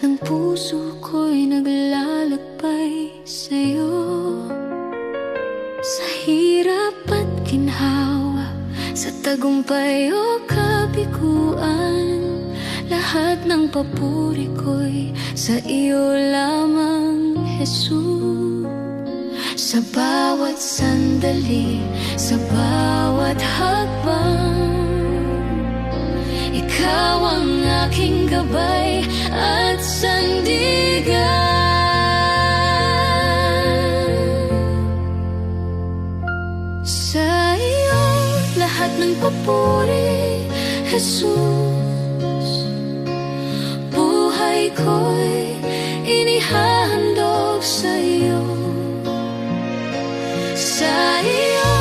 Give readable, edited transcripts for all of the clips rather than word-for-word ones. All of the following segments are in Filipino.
ng puso ko'y naglalakbay sa'yo. Sa hirap at ginhawa, sa tagumpay o kabiguan, lahat ng papuri ko'y sa iyo lamang, Jesus. Sa bawat sandali, sa bawat hakbang, ikaw ang aking gabay at sandigan. Sa iyo lahat ng papuri, Jesus. Buhay ko'y inihahandog sa iyo. Sa iyo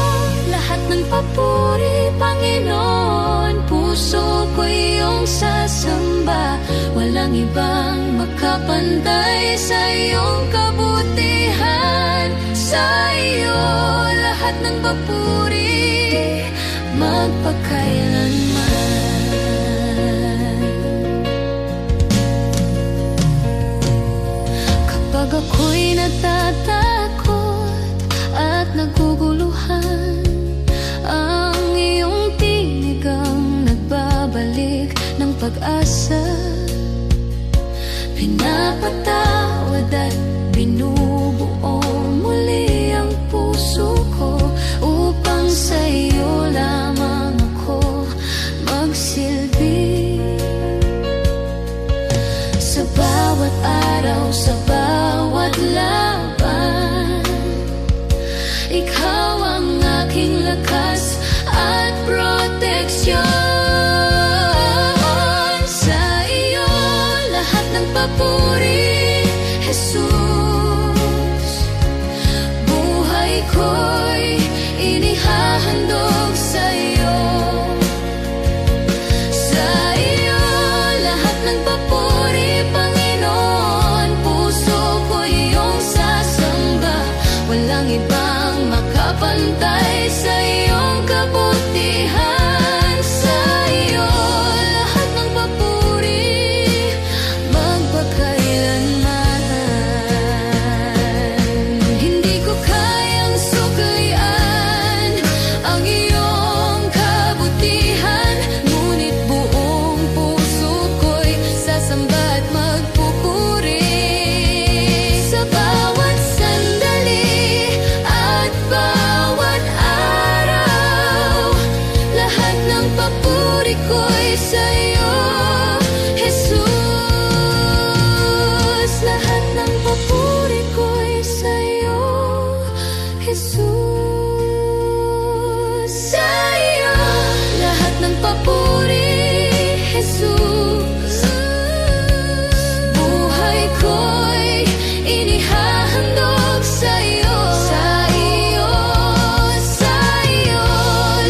lahat ng papuri, Panginoon. Puso ko iyong sasamba, walang ibang makapantay sa iyong kabutihan. Sa iyo lahat ng papuri, magpakailanman. Kapag ako'y natatakot at naguguluhan, ang iyong tinig ang nagbabalik ng pag-asa. Pinapatawad at binubuo muli ang puso ko upang sa iyo lamang ako magsilbi. Sa bawat araw, sa bawat laban, ikaw ang aking lakas at proteksyon. Sa iyo lahat ng papuri, Jesus. Buhay ko'y inihahandog sa iyo. Sa iyo lahat ng papuri, Panginoon. Puso ko iyong sasamba, walang ibang makapantay sa iyong kabutihan. Sa iyo lahat ng papuri, magpakailanman. Hindi ko kayang suklian ang iyong kabutihan, ngunit buong puso ko'y sasamba at magpupuri. Sa bawat sandali at bawat araw, lahat ng papuri ko'y sa iyo, Jesus. Lahat ng papuri ko'y sa iyo, Jesus. Sa iyo lahat ng papuri, Jesus. Buhay ko'y inihahandog sa iyo. Sa iyo, sa iyo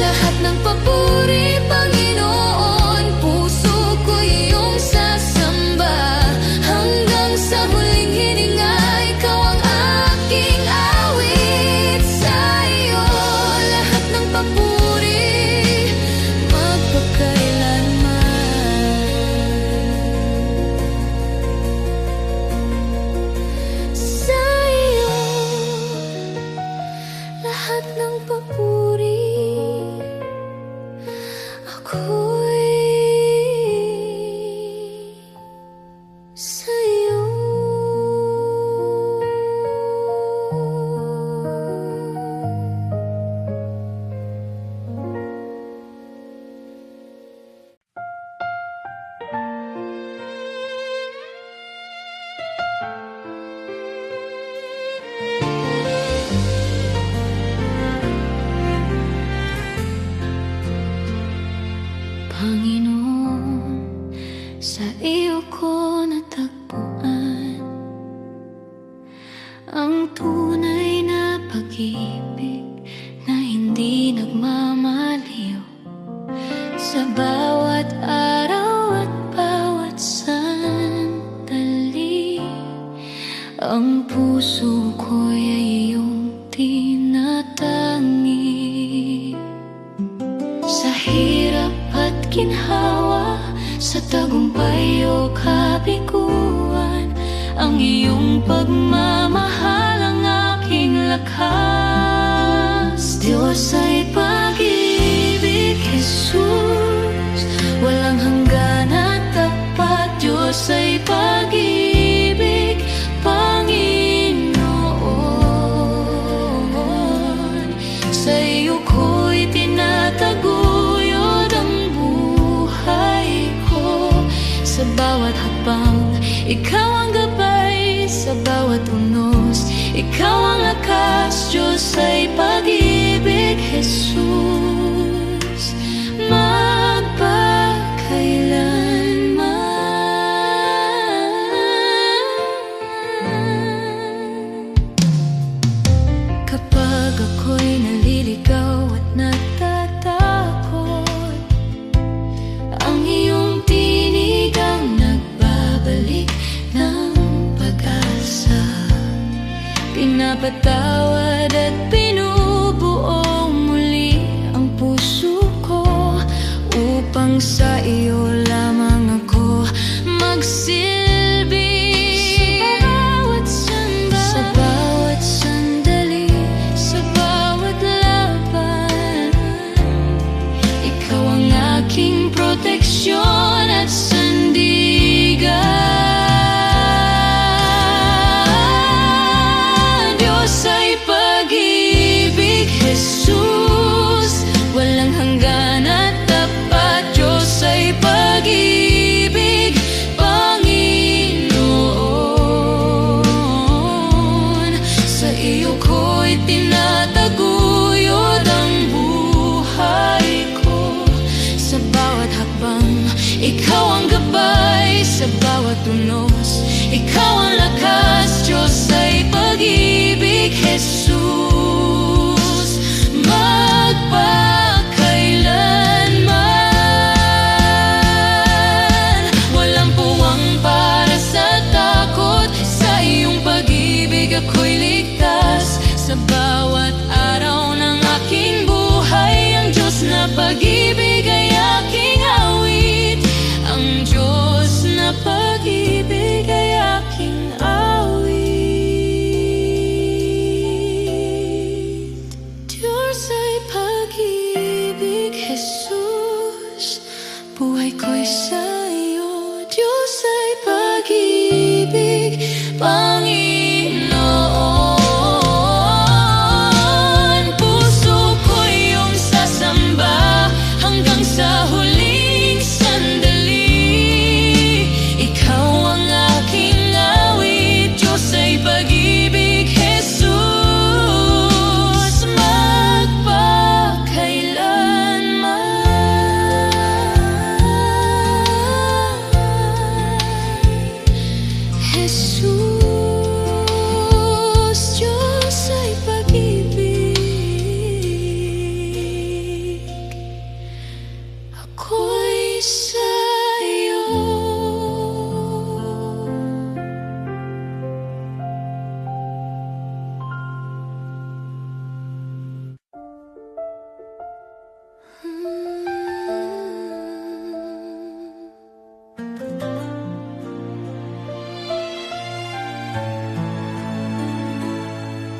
lahat ng papuri, Panginoon. Puso ko iyong sasamba, hanggang sa huling hininga ikaw ang aking awit. Sa iyo lahat ng papuri, magpakailanman. Sa iyo lahat ng papuri, ako'y sa iyo. Panginoon, sa iyo ko natagpuan ang tunay na pag-ibig na hindi nagmamaliw. Sa bawat araw at bawat sandali, ang puso ko'y ay iyong tinatangi. Sa hirap at ginhawa, sa tagumpay o kabiguan, ang iyong pagmamahal ang aking lakas. Diyos ay pag-ibig, Jesus, walang hanggan at tapat. Diyos ay pag-ibig, Panginoon. Sa iyo ko'y tinataguyod ang buhay ko. Sa bawat hakbang, ikaw ang gabay. Sa bawat unos, ikaw ang lakas. Diyos ay pag-ibig, Jesus, magpakailanman. Kapag ako'y naliligaw at natatakot, ang iyong tinig ang nagbabalik ng pag-asa. Pinapatawad at binubuo muli ang puso ko, upang sa iyo lamang ako magsilbi. Sa bawat sandali, sa bawat laban, ikaw ang aking proteksyon at sandigan. Jesus, walang hanggan at tapat. Diyos ay pag-ibig, Panginoon. Sa iyo ko'y tinataguyod ang buhay ko. Sa bawat hakbang, ikaw ang gabay. Sa bawat tunos, ikaw ang lakas. Diyos ay pag-ibig, Jesus, magpakailanman. Walang puwang para sa takot. Sa iyong pag-ibig ako'y ligtas. Sa bawat araw ng aking buhay, ang Diyos na pag-ibig ay aking awit. Ang Diyos na pag-ibig ay aking awit. Jesus, buhay ko'y sa'yo. Diyos ay pag-ibig, Panginoon. Puso ko'y iyong sasamba hanggang sa huling sandali. Ikaw ang aking awit. Diyos ay pag-ibig, Jesus, Jesus, Diyos ay pag-ibig, ako'y sa'yo.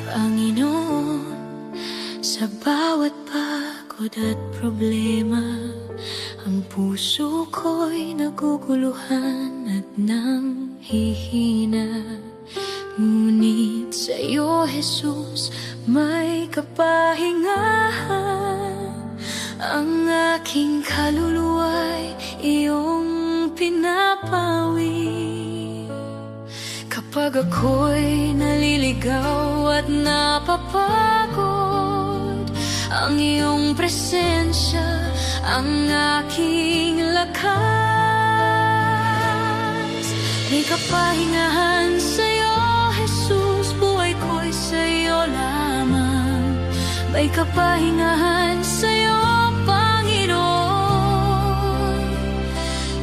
Panginoon, sa bawat pagod at problema, ang puso ko'y naguguluhan at nanghihina. Ngunit sa iyo, Jesus, may kapahingahan. Ang aking kaluluwa'y iyong pinapawi. Kapag ako'y naliligaw at napapagod, ang iyong presensya ang aking lakas. May kapahingahan sa'yo, Jesus, buhay ko'y sa'yo lamang. May kapahingahan sa'yo, Panginoon.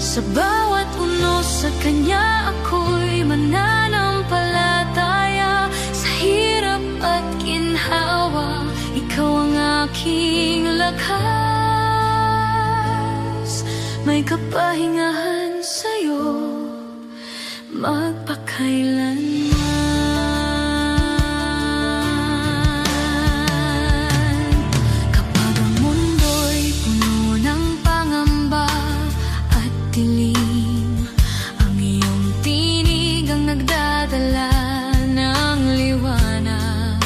Sa bawat unos sa Kanya ako'y mananampalataya. Sa hirap at ginhawa, ikaw ang aking lakas. May kapahingahan sa'yo, magpakailanman. magpakailanman. Kapag ang mundo'y puno ng pangamba at dilim, ang iyong tinig ang nagdadala ng liwanag.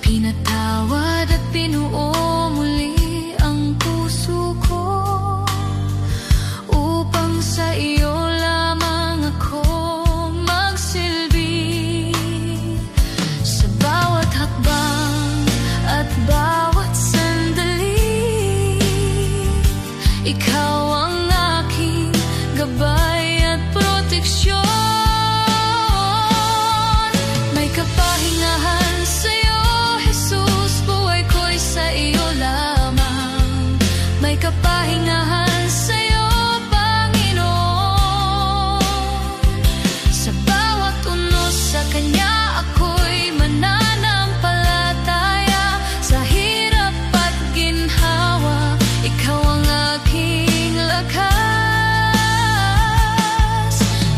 Pinatawad at pinuo muli ang puso ko upang sa iyo lamang ako magsilbi. Sa bawat hakbang at bawat sandali, ikaw ang aking gabay at proteksyon. May kapahingahan sa'yo, Jesus, buhay ko'y sa iyo lamang. May kapahingahan sa'yo, Panginoon. Sa bawat unos sa Kanya ako'y mananampalataya. Sa hirap at ginhawa, ikaw ang aking lakas.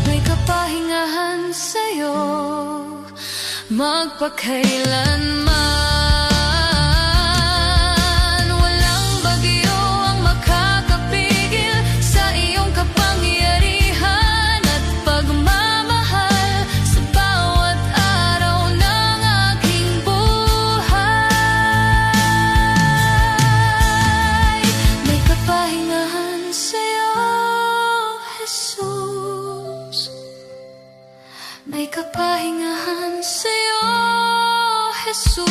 May kapahingahan sa'yo, magpakailanman. Walang bagyo ang makakapigil sa iyong kapangyarihan at pagmamahal sa bawat araw ng aking buhay. May kapahingahan sa'yo, Jesus. May kapahingahan sa'yo, Jesus.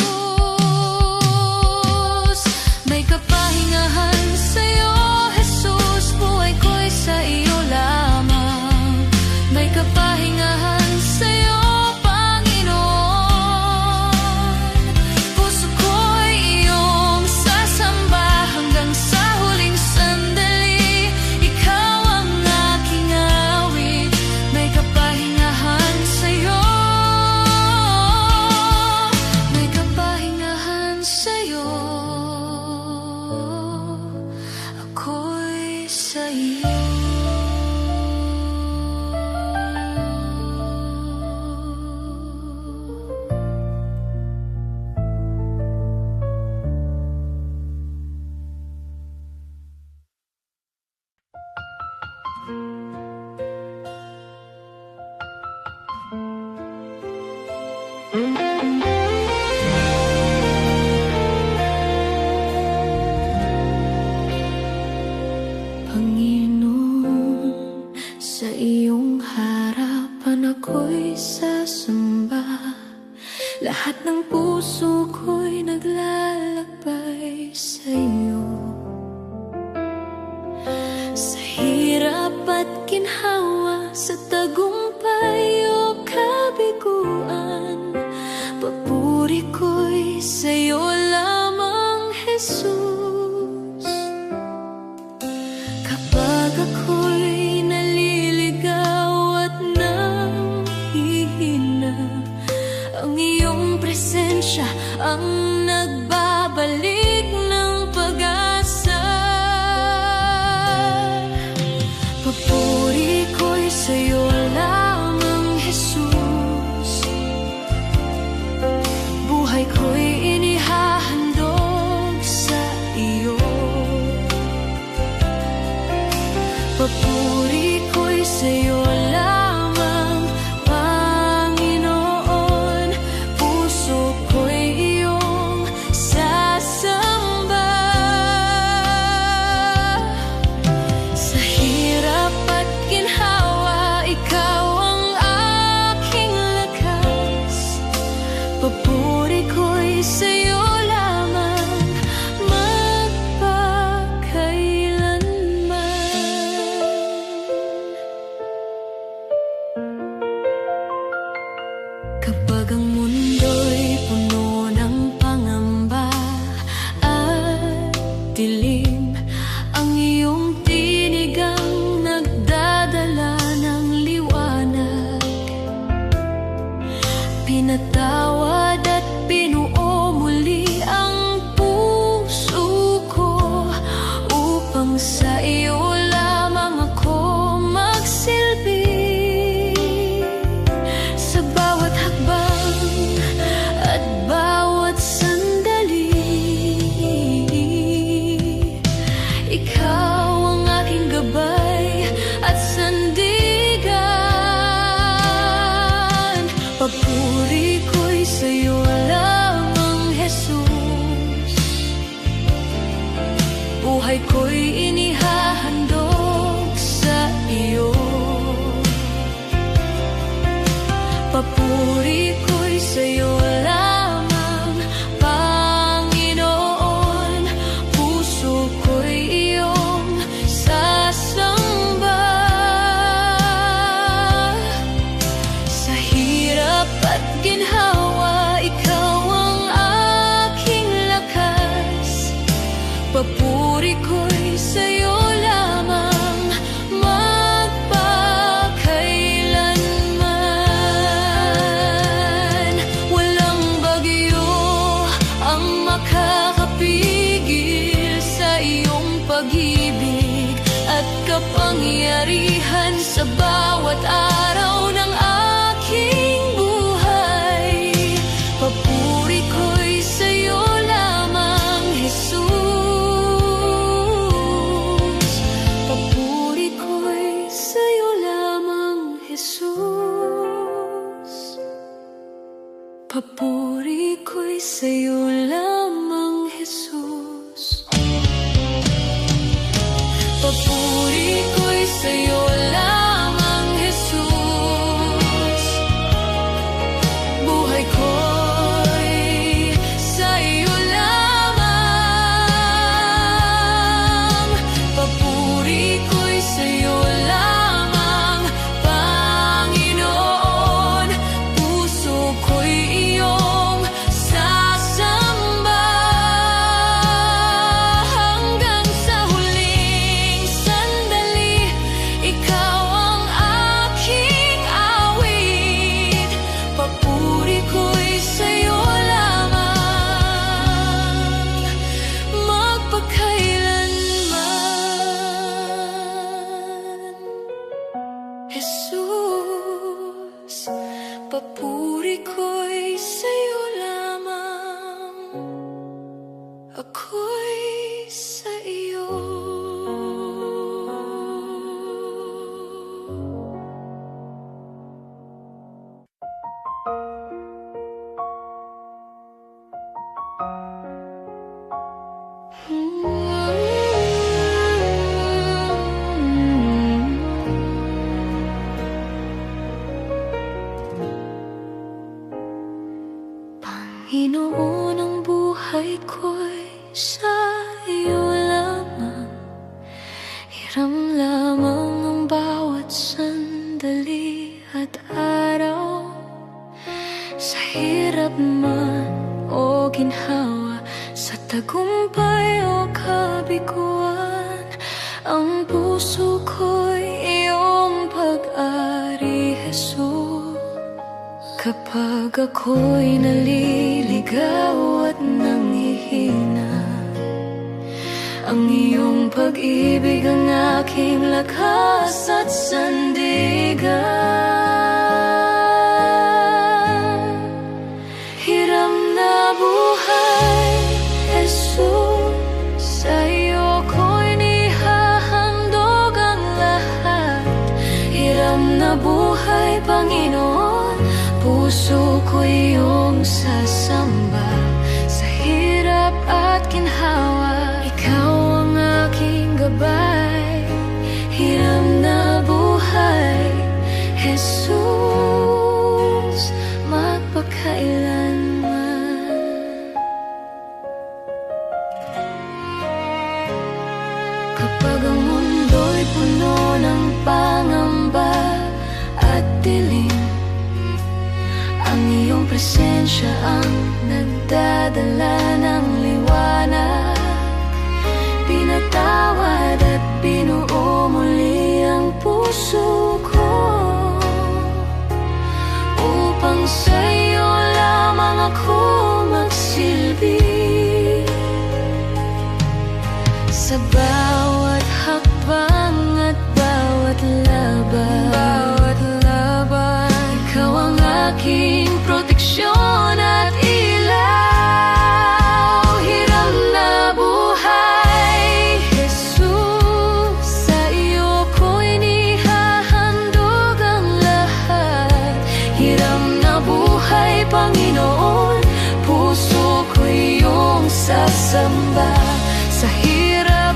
May kapahingahan sa'yo, Jesus, buhay ko'y sa iyo lamang. May kapahingahan sa'yo, Panginoon. Puso ko'y iyong sasamba hanggang sa huling sandali. Ikaw ang aking awit. May kapahingahan sa'yo. May kapahingahan sa'yo. Ako'y sa iyo. Panginoon, sa iyong harapan ako'y sasamba. Lahat ng puso ko'y naglalakbay sa iyo. Sa hirap at ginhawa, sa tagumpay o kabiguan, papuri ko'y sa iyo lamang, Jesus. Kapag ako'y naliligaw at nahihina, ang iyong presensya ang nagbabalik ng pag-asa. Papuri ko'y sa iyo lamang, Jesus. Buhay ko'y inihahandog sa iyo. Papuri ko'y sa iyo lamang, Panginoon. Puso ko'y iyong sasamba. Sa hirap at ginhawa, ikaw ang aking lakas. Papuri ko'y sa iyo lamang, kapag ang mundo'y puno ng pangamba at dilim, ang iyong tinig ang nagdadala ng liwanag. Pinatawad at pinuo muli ang puso ko upang sa iyo lamang ako magsilbi. Buhay ko'y inihahandog sa iyo. Papuri ko'y sa'yo lamang, Panginoon. Puso ko'y iyong sasamba. Sa hirap at ginhawa, ikaw ang aking lakas. Papuri ko'y sa'yo lamang, magpakailanman. Walang bagyo ang makakapigil sa iyong pag-ibig at kapangyarihan sa bawat araw ng aking buhay. Papuri ko'y sa'yo lamang, Jesus. Papuri ko'y sa'yo lamang, Jesus. Papuri ko'y sa'yo lamang, Jesus. Papuri ko'y sa'yo lamang, Jesus. Buhay ko'y sa'yo lamang. Papuri ko'y sa'yo lamang, Panginoon. Puso ko'y iyong sasamba. Hanggang sa huling sandali, ikaw ang aking awit. Papuri ko'y sa'yo lamang, magpakailanman. Jesus, papuri ko'y sa'yo lamang, ako'y sa iyo. Panginoon, ang buhay ko'y sa iyo lamang. Hiram lamang ang bawat sandali at araw. Sa hirap man o ginhawa, sa tagumpay o kabiguan, ang puso ko'y iyong pag-ari, Jesus. Kapag ako'y naliligaw at nanghihina, ang iyong pag-ibig ang aking lakas at sandigan. Hiram na buhay, Jesus, sa iyo ko'y nihahandog ang lahat. Hiram na buhay, Panginoon. Puso ko'y iyong sasamba. Sa hirap at ginhawa, ikaw ang aking gabay. Hiram na buhay, Jesus, magpakailanman. Kapag ang mundo'y puno ng pangamba at dilim, ang iyong presensya ang nagdadala ng liwanag. Pinatawad at binuo muli ang puso ko, upang sa'yo lamang ako magsilbi. Sa bawat hakbang at bawat laban, ikaw ang aking proteksyon at ilaw. Hiram na buhay, Jesus, sa iyo ko'y nihahandog ang lahat. Hiram na buhay, Panginoon. Puso ko'y iyong sasamba. Sa hirap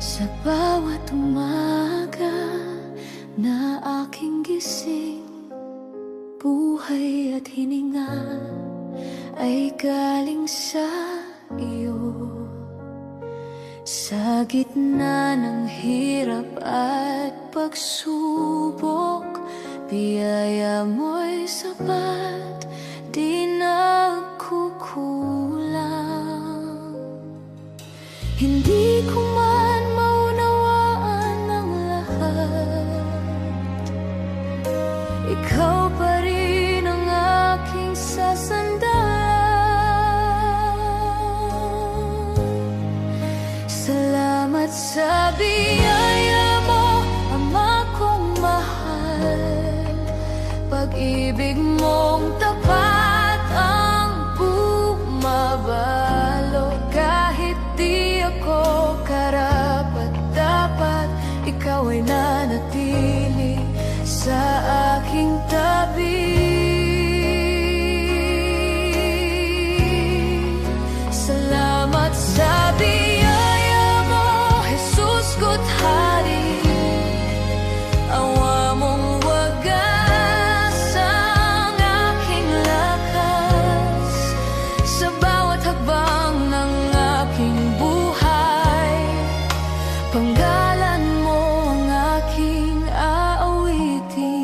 Sa bawat umaga na aking gising, buhay at hininga ay galing sa iyo. Sa gitna ng hirap at pagsubok, biyaya mo'y sapat, di nagkukulang. Hindi ko man maunawaan ang lahat, ikaw pa rin ang aking sasandalan. Salamat sa biyaya mo, Ama kong mahal. Pag-ibig mong tapat ang bumabalo. Kahit di ako karapat-dapat, ikaw ay nanatili sa aking tabi. Salamat sa biyaya mo, Jesus ko't Hari. Awa mong wagas ang aking lakas. Sa bawat hakbang ng aking buhay, panggalan mo ang aking aawitin.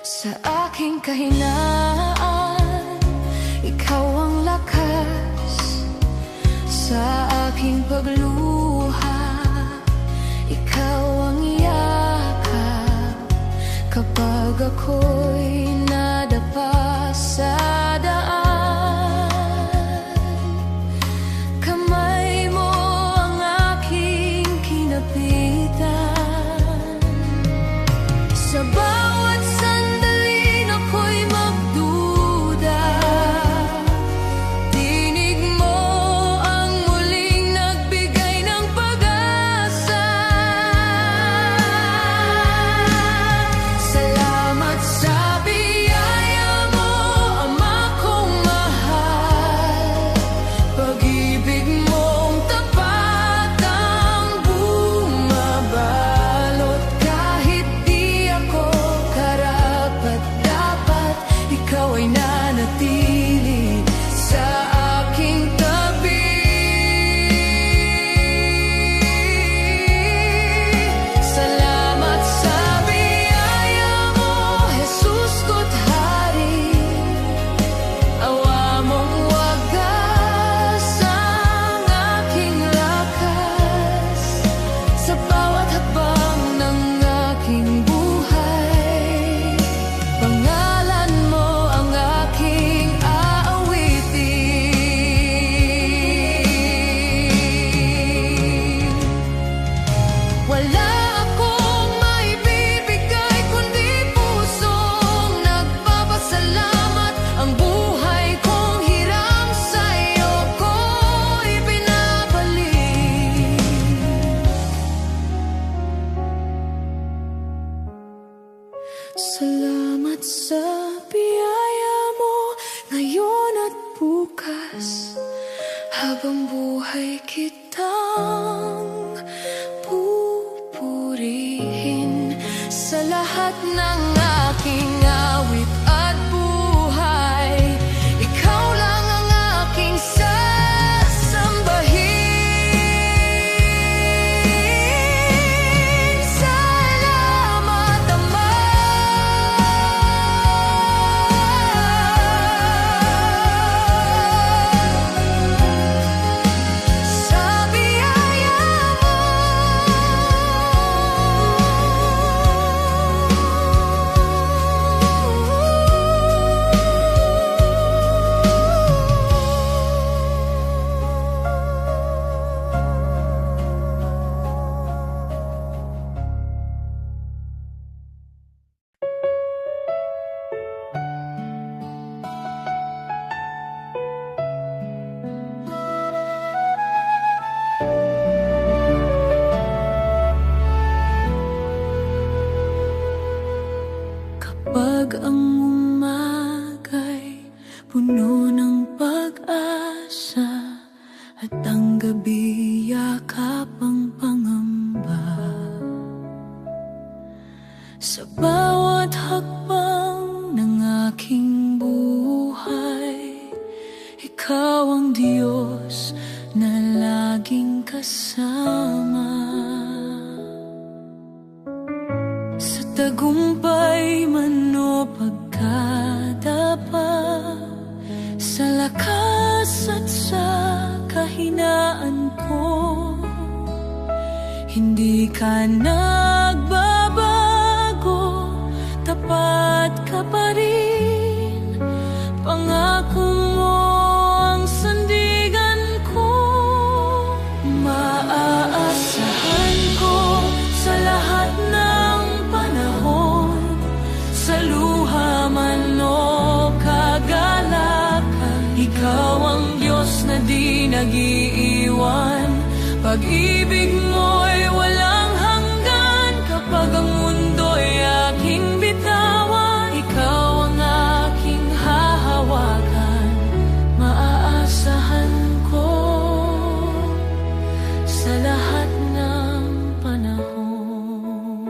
Sa aking kahinaan, ikaw ang lakas. Sa aking pagluha, ikaw ang yakap. Kapag ako'y nadapa sa daan, kamay mo ang aking kinapitan. Sa bawat sandali ako'y magduda, tinig mo ang muling nagbigay ng pag-asa. Salamat sa biyaya mo, Ama kong mahal. Pag-ibig mong tapat ang bumabalot. Kahit di ako karapat-dapat, ikaw ay nanatili sa aking tabi. Salamat sa biyaya mo, Jesus ko't Hari. Awa mong wagas ang aking lakas. Sa bawat hakbang ng aking buhay, pangalan mo ang aking aawitin. Wala akong maibibigay kundi pusong nagpapasalamat. Ang buhay kong hiram sa'yo ko ibinabalik. Salamat sa biyaya mo ngayon at bukas, habang buhay kitang pupurihin. Sa lahat ng aking awit at buhay, ikaw lang ang aking sasambahin. Salamat, Ama. Sa biyaya mo, Kapag ang umaga'y puno ng pag-asa, ikaw ang Diyos na laging kasama. Sa tagumpay man o pagkadapa, sa lakas at sa kahinaan ko, hindi ka nagbabago, tapat ka pa rin. Pangako mo ang sandigan ko, maaasahan ko sa lahat ng panahon, sa luha man o kagalakan. Ikaw ang Diyos na di nag-iiwan, pag-ibig mo'y walang hanggan. Kapag ang mundo'y aking bitawan, ikaw ang aking hahawakan. Maaasahan ko sa lahat ng panahon.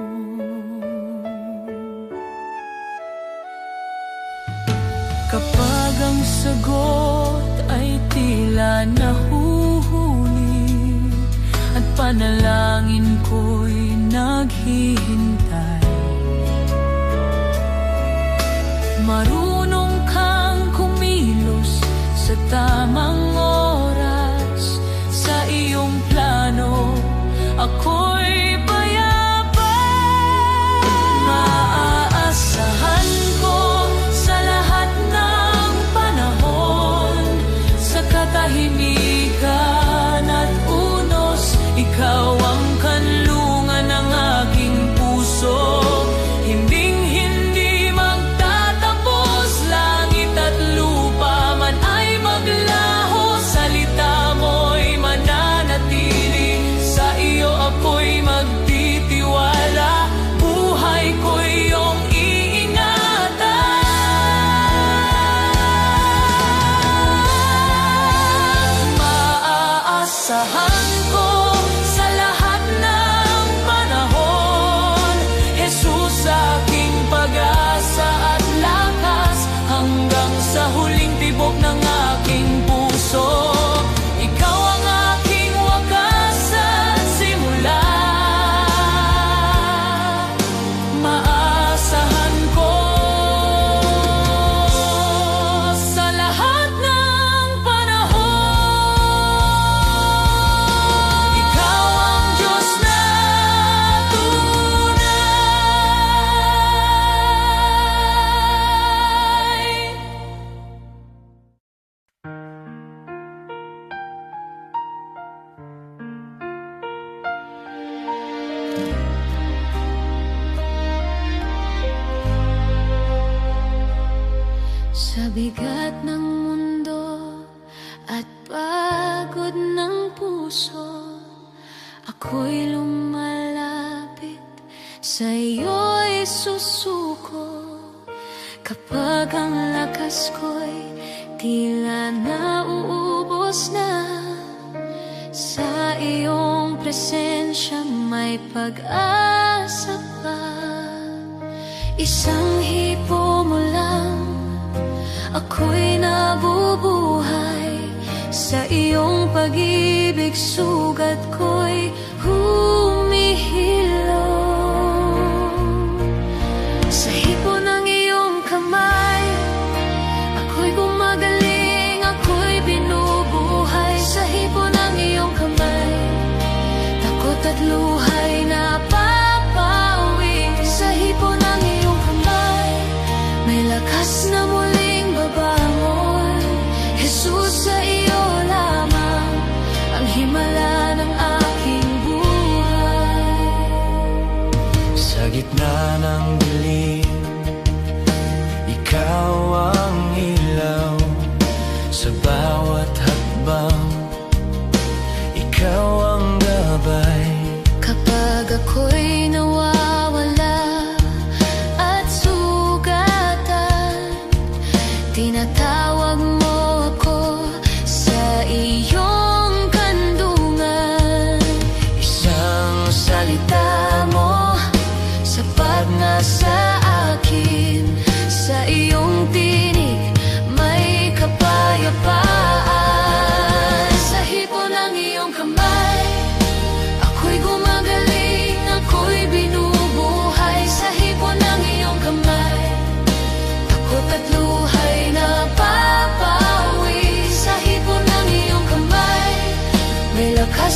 Kapag ang sagot ay tila nahuhuli at panalangin ko'y naghihintay, marunong kang kumilos sa tamang oras. Sa iyong plano ako'y payapa. Maaasahan ko sa lahat ng panahon, sa katahimikan at unos, ikaw ang kanlungan ng aking puso. Hinding-hindi magtatapos, langit at lupa man ay maglaho, salita mo'y mananatili. Sa iyo ako'y magtitiwala, buhay ko'y iyong iingatan. Maaasahan ko sa lahat ng panahon, Jesus aking pag-asa at lakas, hanggang sa huling tibok ng aking puso. Ikaw ang aking wakas at simula. Maasahan ko sa lahat ng panahon, ikaw ang Diyos na tunay. Sa bigat ng mundo at pagod ng puso, ako'y lumalapit, sa iyo'y susuko. Kapag ang lakas ko'y tila nauubos na, sa iyong presensya may pag-asa pa. Isang hipo mo lang, ako'y nabubuhay. Sa iyong pag-ibig, sugat ko'y humihilom. Sa hipo ng iyong kamay, ako'y gumagaling, ako'y binubuhay. Sa hipo ng iyong kamay, takot at luha'y napapawi. Sa hipo ng iyong kamay, may lakas na muling babangon. Jesus, sa iyo lamang ang himala ng aking buhay. Sa gitna ng dilim, ikaw ang ilaw. Sa bawat hakbang, ikaw ang gabay. Kapag ako'y nawawala at sugatan, tinatawag mo ako sa iyong kandungan. Isang salita mo sapat na sa akin, sa iyong tinig may kapayapaan.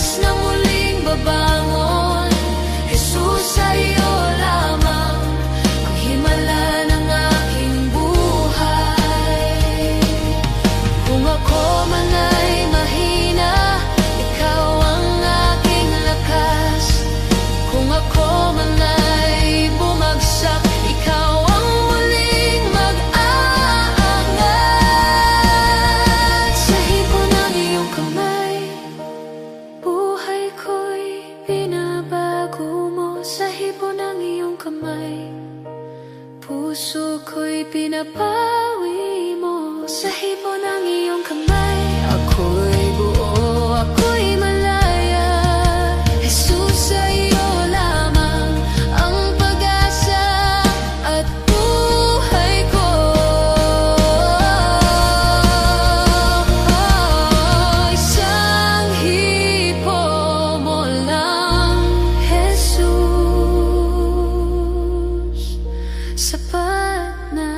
Diyos na muling babangon. Jesus, sa iyo lamang ang himala ng aking buhay. Kung ako man ay mahina, ikaw ang aking lakas. Kung ako man ay bumagsak, ikaw ang muling mag-aangat. Sa hipon ng iyong kamay, buhay ko'y binabago mo. Sa hipon ng iyong kamay, puso ko'y pinapawi mo. Sa hipon ng iyong kamay, ako'y buo, ako'y malaya. Jesus, sa iyo lamang ang pag-asa at buhay ko. Isang hipo mo lang, Jesus, sapat na.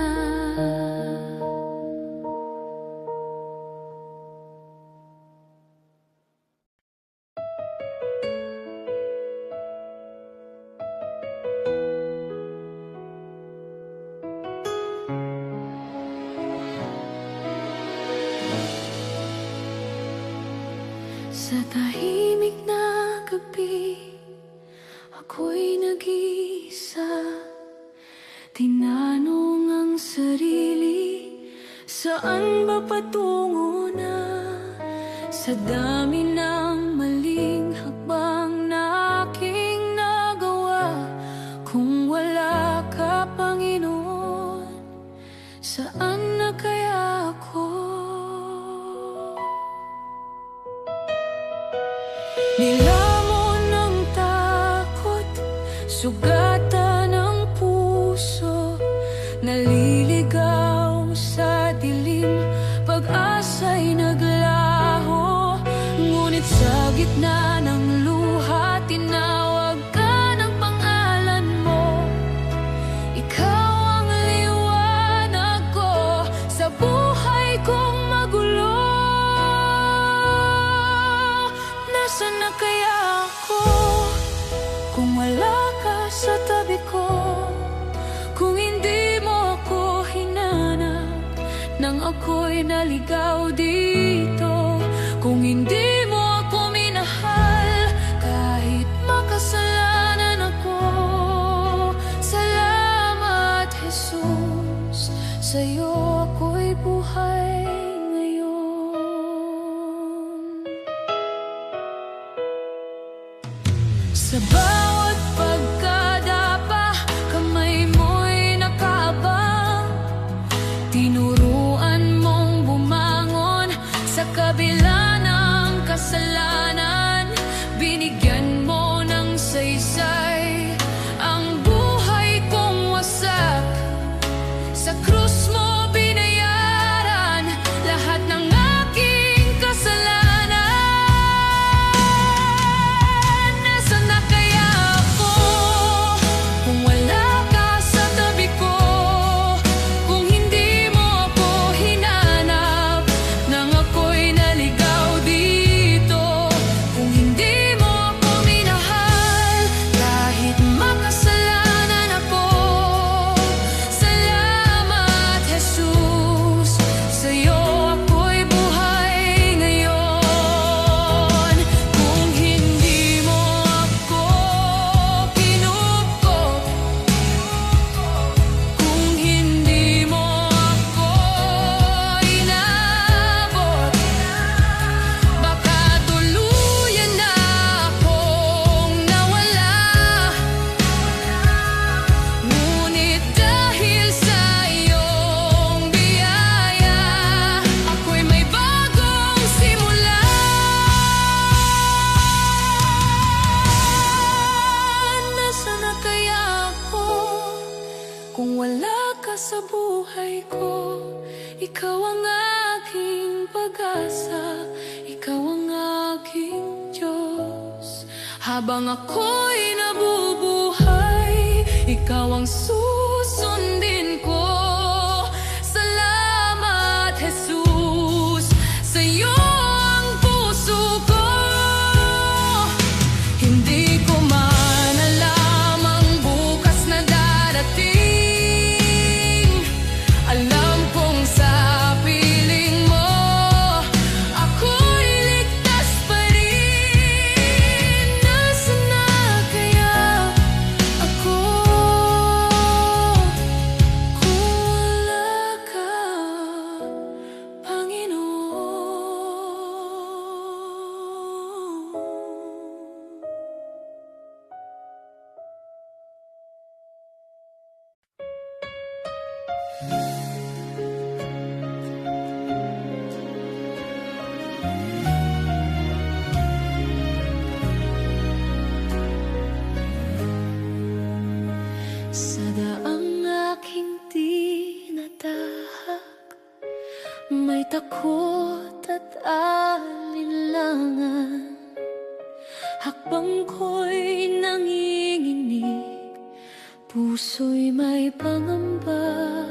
Sa tahimik na gabi, ako'y nag-iisa. Tinanong ang sarili, saan ba patungo na? Sa dami ng maling hakbang na aking nagawa. Kung wala ka, Panginoon, saan na kaya ako? Nilamon ng takot, sugatan ng puso, naliligaw sa dilim, pag-asa'y naglaho. Ngunit sa gitna ng luha, tinawag ka ng pangalan mo. Ikaw ang liwanag ko sa buhay kong magulo. Nasaan na kaya ako kung wala ka sa tabi ko? Kung hindi mo ako hinanap nang ako'y naligaw dito. Kung hindi mo ako minahal kahit makasalanan ako. Salamat, Jesus, sa'yo ako'y buhay ngayon. Sa bawat pagkadapa, kamay mo'y nakaabang. Tinuruan mong bumangon sa kabila ng kasalanan. Binigyan mo ng saysay ang buhay kong wasak. Sa krus mo binayaran lahat ng aking kasalanan. Nasaan na kaya ako kung wala ka sa tabi ko? Kung hindi mo ako hinanap nang ako'y naligaw dito. Kung hindi mo ako minahal kahit makasalanan ako. Salamat, Jesus, sa'yo ako'y buhay ngayon. Kung hindi mo ako kinupkop, kung hindi mo ako inabot, baka tuluyan na akong nawala. Ngunit dahil sa iyong biyaya, ako'y may bagong simula. Nasaan na kaya ako kung wala ka sa buhay ko? Ikaw ang aking pag-asa, ikaw ang aking Diyos. Habang ako'y nabubuhay, ikaw ang susundin ko. Salamat, Jesus, sa'yo ang puso ko. at alinlangan. Hakbang ko'y nanginginig, puso'y may pangamba.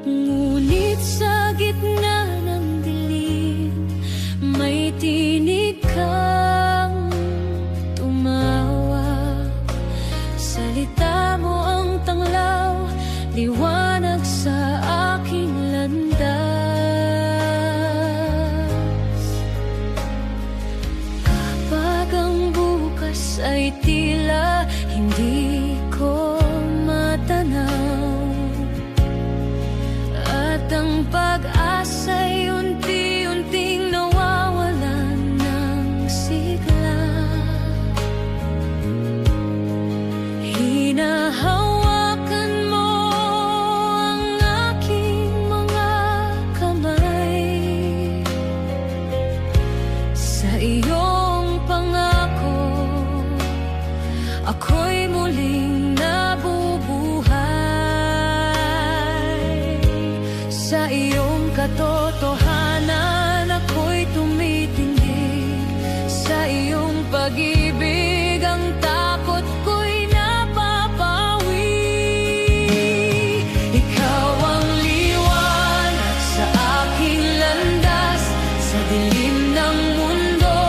Ngunit sa gitna ng dilim, may tinig kang tumawag. Salita mo ang tanglaw, liwanag sa aking landas. Kapag ang bukas ay tila hindi ko matanaw, at ang pag-asa'y unti-unting nawawalan ng sigla, hinahawakan mo ang aking mga kamay. Sa iyong pangako, ako'y muling nabubuhay. Sa iyong katotohanan, ako'y tumitindig. Sa iyong pag-ibig, ang takot ko'y napapawi. Ikaw ang liwanag sa aking landas, sa dilim ng mundo,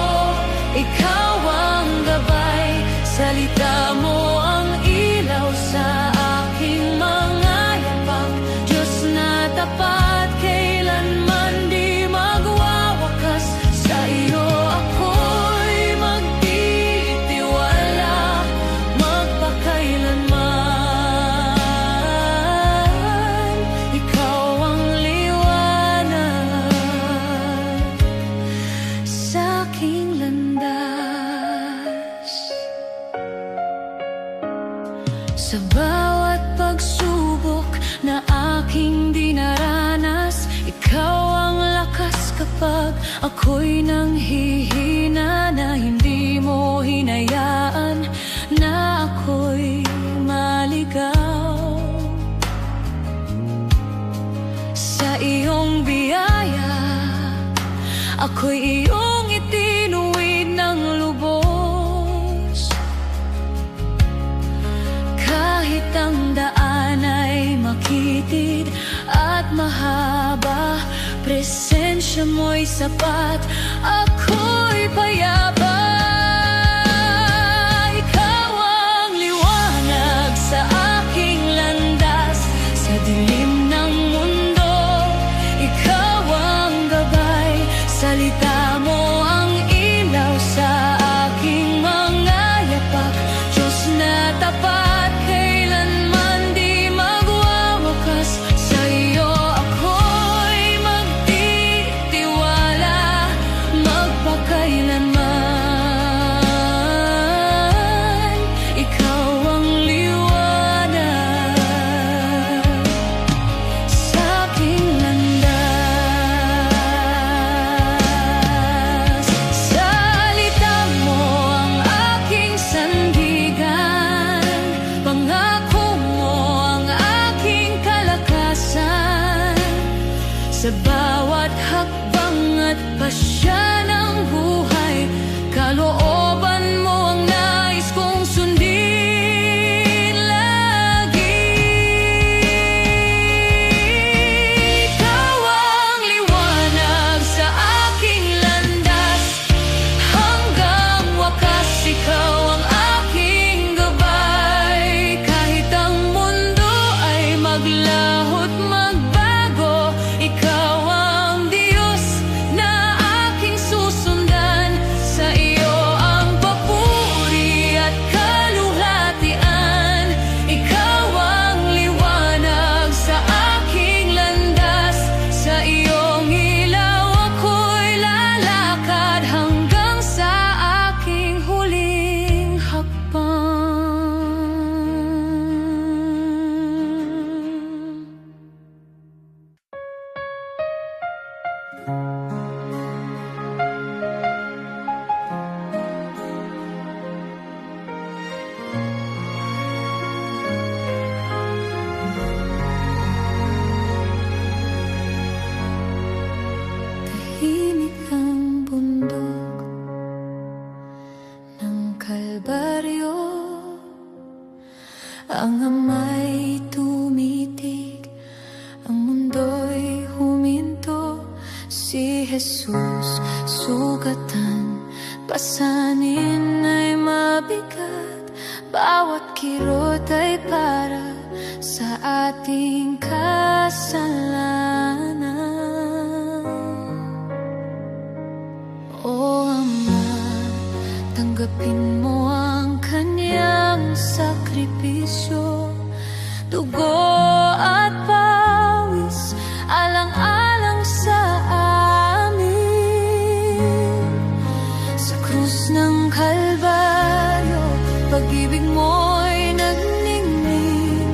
ikaw ang gabay. Salita mo ang ilaw sa aking mga yapak, Diyos na tapat, kailanman di magwawakas. Sa iyo ako'y magtitiwala, magpakailanman. Ikaw ang liwanag sa aking landas. Sa bawat pagsubok na aking dinaranas, ikaw ang lakas kapag ako'y nanghihina, na hindi mo hinayaan na ako'y maligaw. Sa iyong biyaya, ako'y iyong itinuwid ng lubos. Kahit ang daan ay makitid at mahaba, presensya mo'y sapat, ako'y payapa. Ikaw ang liwanag sa aking landas, sa dilim ng mundo, ikaw ang gabay. Salita mo ang ilaw sa aking mga yapak, Diyos na tapat, kailanman di magwawakas. Sa iyo ako'y magtitiwala, magpakailanman. Ikaw ang liwanag sa aking landas. Salita mo ang aking sandigan, pangako mo ang aking kalakasan. Sa bawat hakbang at pasya ng buhay, kalooban mo ang nais kong sundin lagi. Ikaw ang liwanag sa aking landas, hanggang wakas ikaw ang aking gabay. Kahit ang mundo ay maglaho't magbago, ikaw ang Diyos na aking susundan. Sa iyo ang papuri at kaluhatian, ikaw ang liwanag sa aking landas. Sa iyong ilaw ako'y lalakad, hanggang sa aking huling hakbang. Jesus, sugatan, pasanin ay mabigat. Bawat kirot ay para sa ating kasalanan. O Ama, tanggapin mo ang kanyang sakripisyo, dugo at pawis, alang-alang sa amin. Sa krus ng Kalbaryo, pag-ibig mo'y nagningning.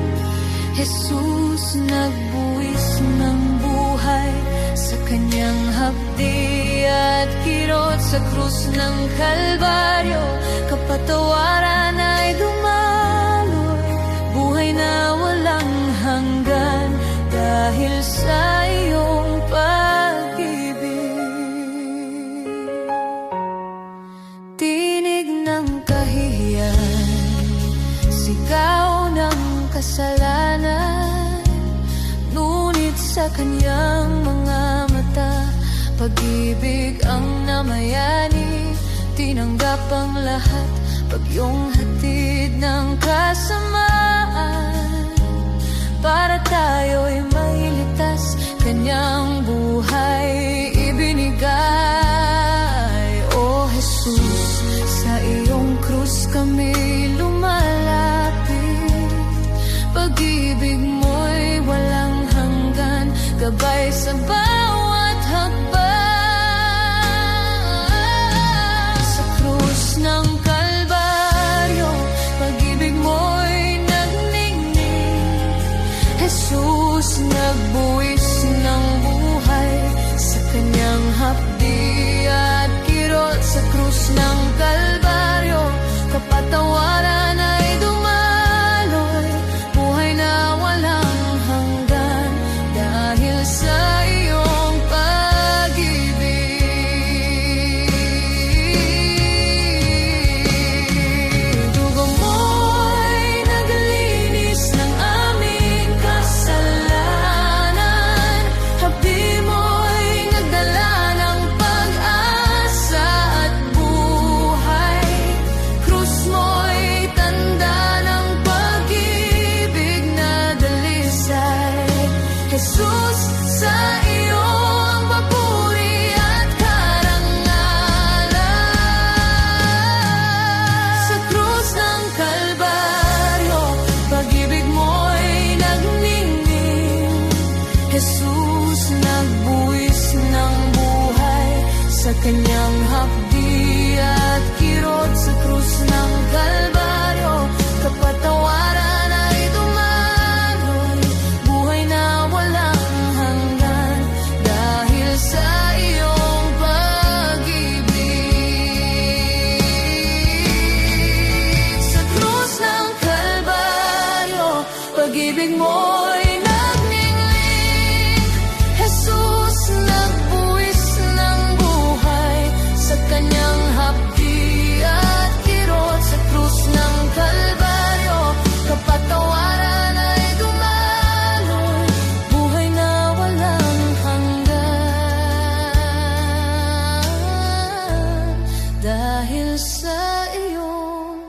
Jesus, nagbuwis ng buhay sa kanyang hapdi at kirot. Sa krus ng Kalbaryo, kapatawaran ay dumaloy, buhay na walang hanggan dahil sa iyong pag-ibig. Tinig ng kahihiyan, sigaw ng kasalanan, ngunit sa kanyang mga mata, pag-ibig ang namayani. Tinanggap ang lahat, pagyong hatid ng kasamaan, para tayo'y mailigtas, kanyang buhay ibinigay. O Jesus, sa iyong krus kami lumalapit, pag-ibig mo'y walang hanggan, gabay sa bawat hakbang. Sa krus ng Kalbaryo, pag-ibig mo'y nagningning. Jesus, nagbuwis ng buhay sa kanyang hapdi at kirot. Sa krus ng Kalbaryo, kapatawaran ay dumaloy, buhay na walang hanggan dahil sa iyong pag-ibig. Dugo mo'y naglinis ng aming kasalanan, hapdi mo'y nagdala ng pag-asa at buhay. Krus mo'y tanda ng pag-ibig na dalisay. Jesus, sa iyo ang papuri at karangalan. Sa krus ng Kalbaryo, pag-ibig mo'y nagningning. Jesus, nagbuwis ng buhay sa kanyang hapdi at kirot. Sa krus ng Kalbaryo, kapatawaran ay dumaloy, buhay na walang hanggan dahil sa iyong pag-ibig. Sa krus ng Kalbaryo, pag-ibig mo'y nagningning. Jesus, nagbuwis ng buhay sa kanyang hapdi at kirot. Sa krus ng Kalbaryo, kapatawaran ay dumaloy, buhay na walang hanggan dahil sa iyong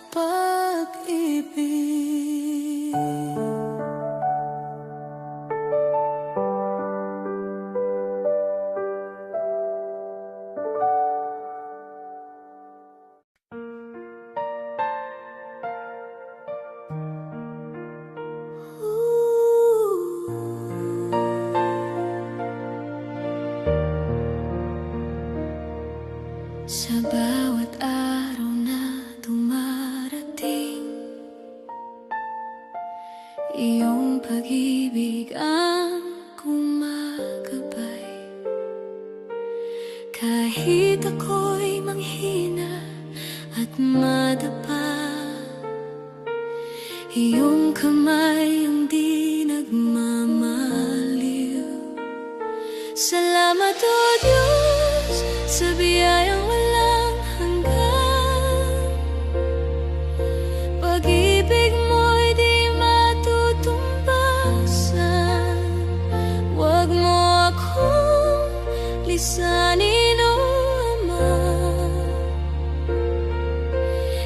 pag-ibig. Sa bawat araw na dumarating, iyong pag-ibig ang gumagabay. Kahit ako'y manghina at madapa, iyong kamay ang di nagmamaliw. Salamat, O Diyos, sa biyayang walang hanggan. Pag-ibig mo'y di matutumbasan. Huwag mo akong lisanin, O Ama.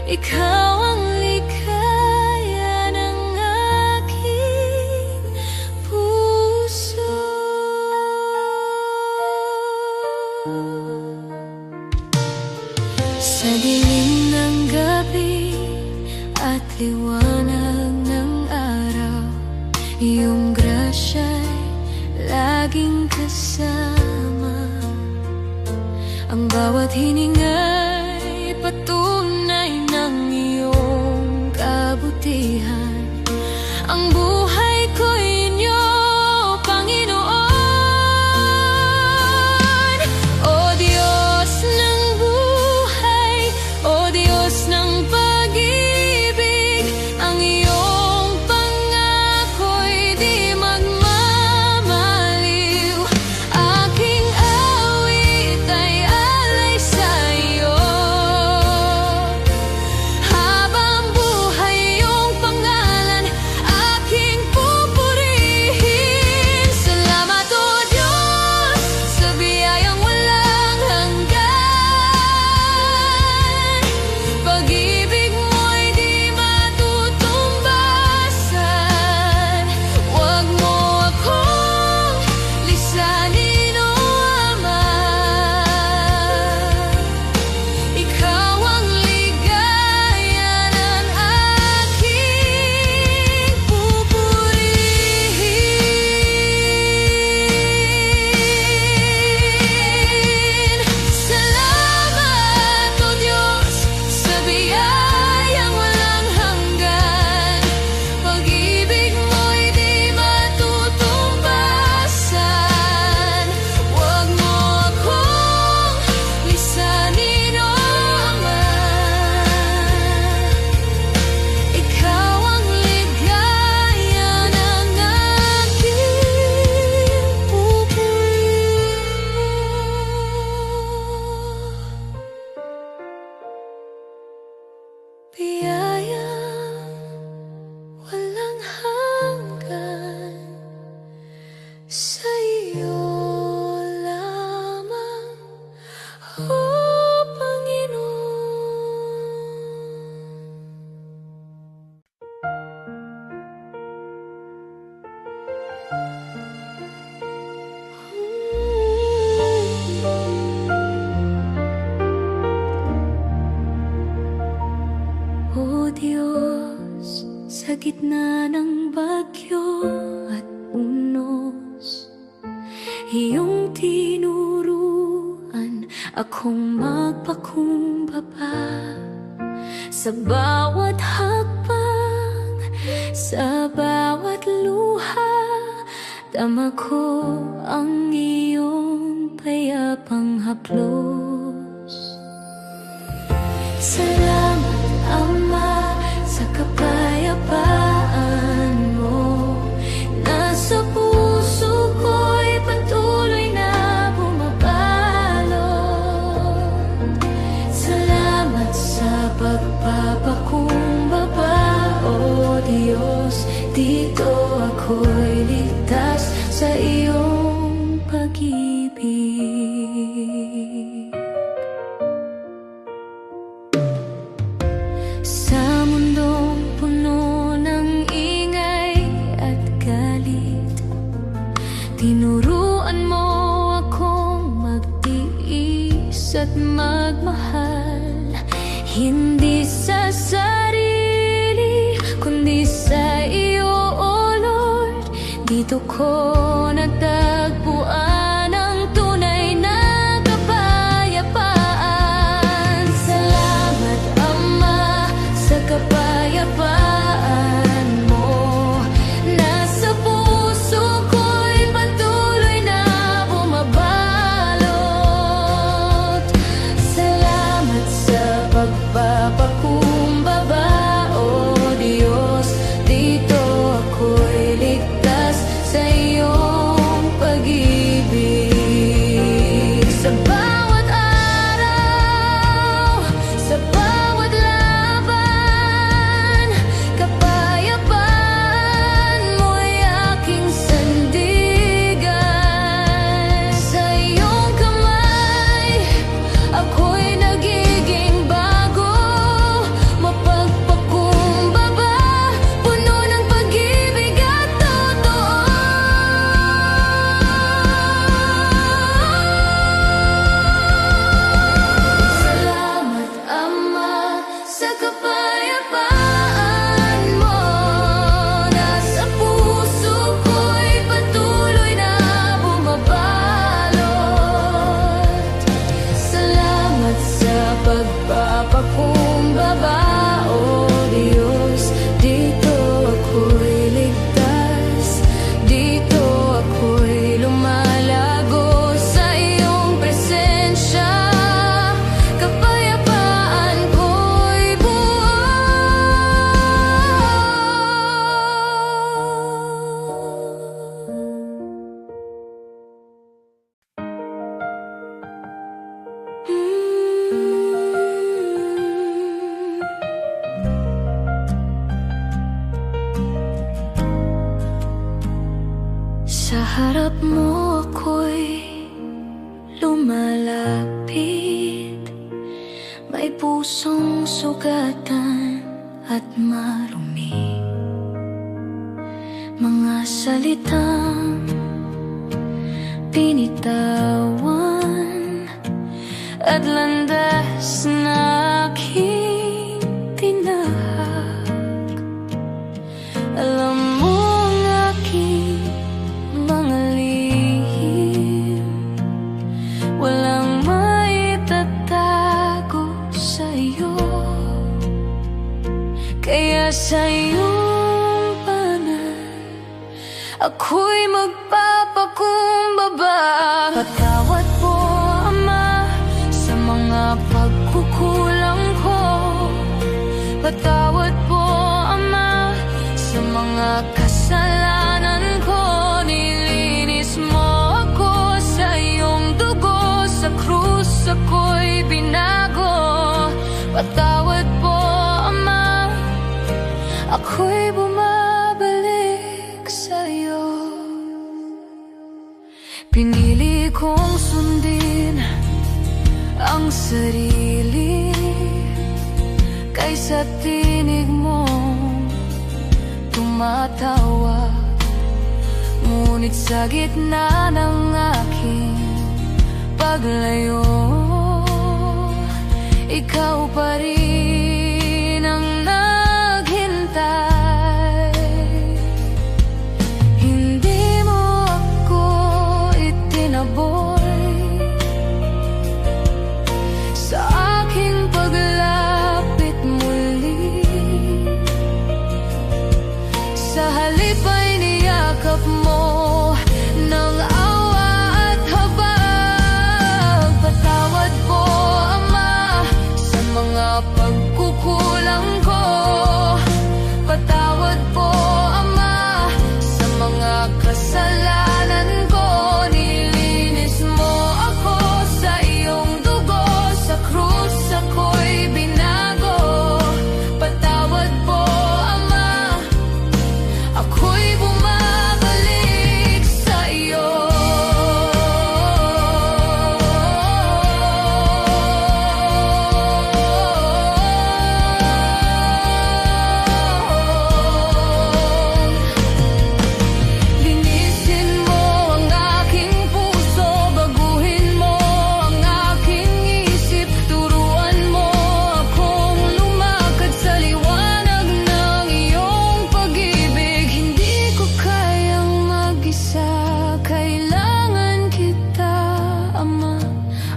Ikaw ang likaya ng aking puso. Sa dilim ng gabi at liwanag ng araw, iyong grasya'y laging kasama. Ang bawat hininga'y patunay ng iyong kabutihan. Ang buhay ko'y inyo, Panginoon. O Diyos ng buhay, O Diyos ng pag-ibig, ang iyong pangako'y di magmamaliw. Aking awit ay alay sa iyo. Habang buhay iyong pangalan, aking pupurihin. Salamat, O Diyos, sa biyayang walang hanggan. Pag-ibig mo'y di matutumbasan. Huwag mo akong lisanin, O Ama. Ikaw ang ligaya ng aking pupurihin. Salamat, O Diyos, sa biyayang walang hanggan. Pag-ibig mo'y di matutumbasan. Huwag mo akong lisanin, O Ama. Ikaw ang ligaya ng aking pupurihin. Biyayang walang hanggan, sa iyo lamang, O Panginoon. O Diyos, sa gitna ng bagyo at unos, iyong tinuruan akong magpakumbaba. Sa bawat hakbang, sa bawat luha, dama ko ang iyong payapang haplos. Salamat, Ama, sa kapayapaan mo. Nasa puso ko'y patuloy na bumabalot. Salamat sa pagpapakumbaba, O Diyos. Dito ako'y ligtas sa iyong pag-ibig. Sa mundong puno ng ingay at galit, tinuruan mo akong magtiis at magmahal. Hindi sa sarili, kundi sa iyo, O Lord. Dito ko natagpuan ang tunay na kapayapaan. Salamat, Ama, sa kapayapaan mo. Nasa puso ko'y patuloy na bumabalot. Salamat sa pagpapakumbaba, O Diyos. Dito ako'y ligtas sa iyong sugatan at marumi, mga salitang binitawan at landas na aking tinahak. Alam mo ang aking mga lihim, walang maitatago sa'yo. Kaya sa iyong panan ako'y magpapakumbaba. Patawad po, Ama, sa mga pagkukulang ko. Patawad po, Ama, sa mga kasalanan ko. Nilinis mo ako sa iyong dugo, sa krus ako'y binago. Patawad po, Ama, ako'y bumabalik sa'yo. Pinili kong sundin ang sarili kaysa tinig mo tumatawag. Ngunit sa gitna ng aking paglayo, ikaw pa rin ang naghintay. Hindi mo ako itinaboy sa aking paglapit muli. Sa halip ay niyakap mo ng awa at habag. Patawad po, Ama, sa mga pagkukulang ko. Patawad po, Ama, sa mga kasalanan ko. Nilinis mo ako sa iyong dugo, sa krus ako'y binago. Patawad po, Ama, ako'y bumabalik sa iyo. Linisin mo ang aking puso, baguhin mo ang aking isip. Turuan mo akong lumakad sa liwanag ng iyong pag-ibig. Hindi ko kayang mag-isa, kailangan kita, Ama.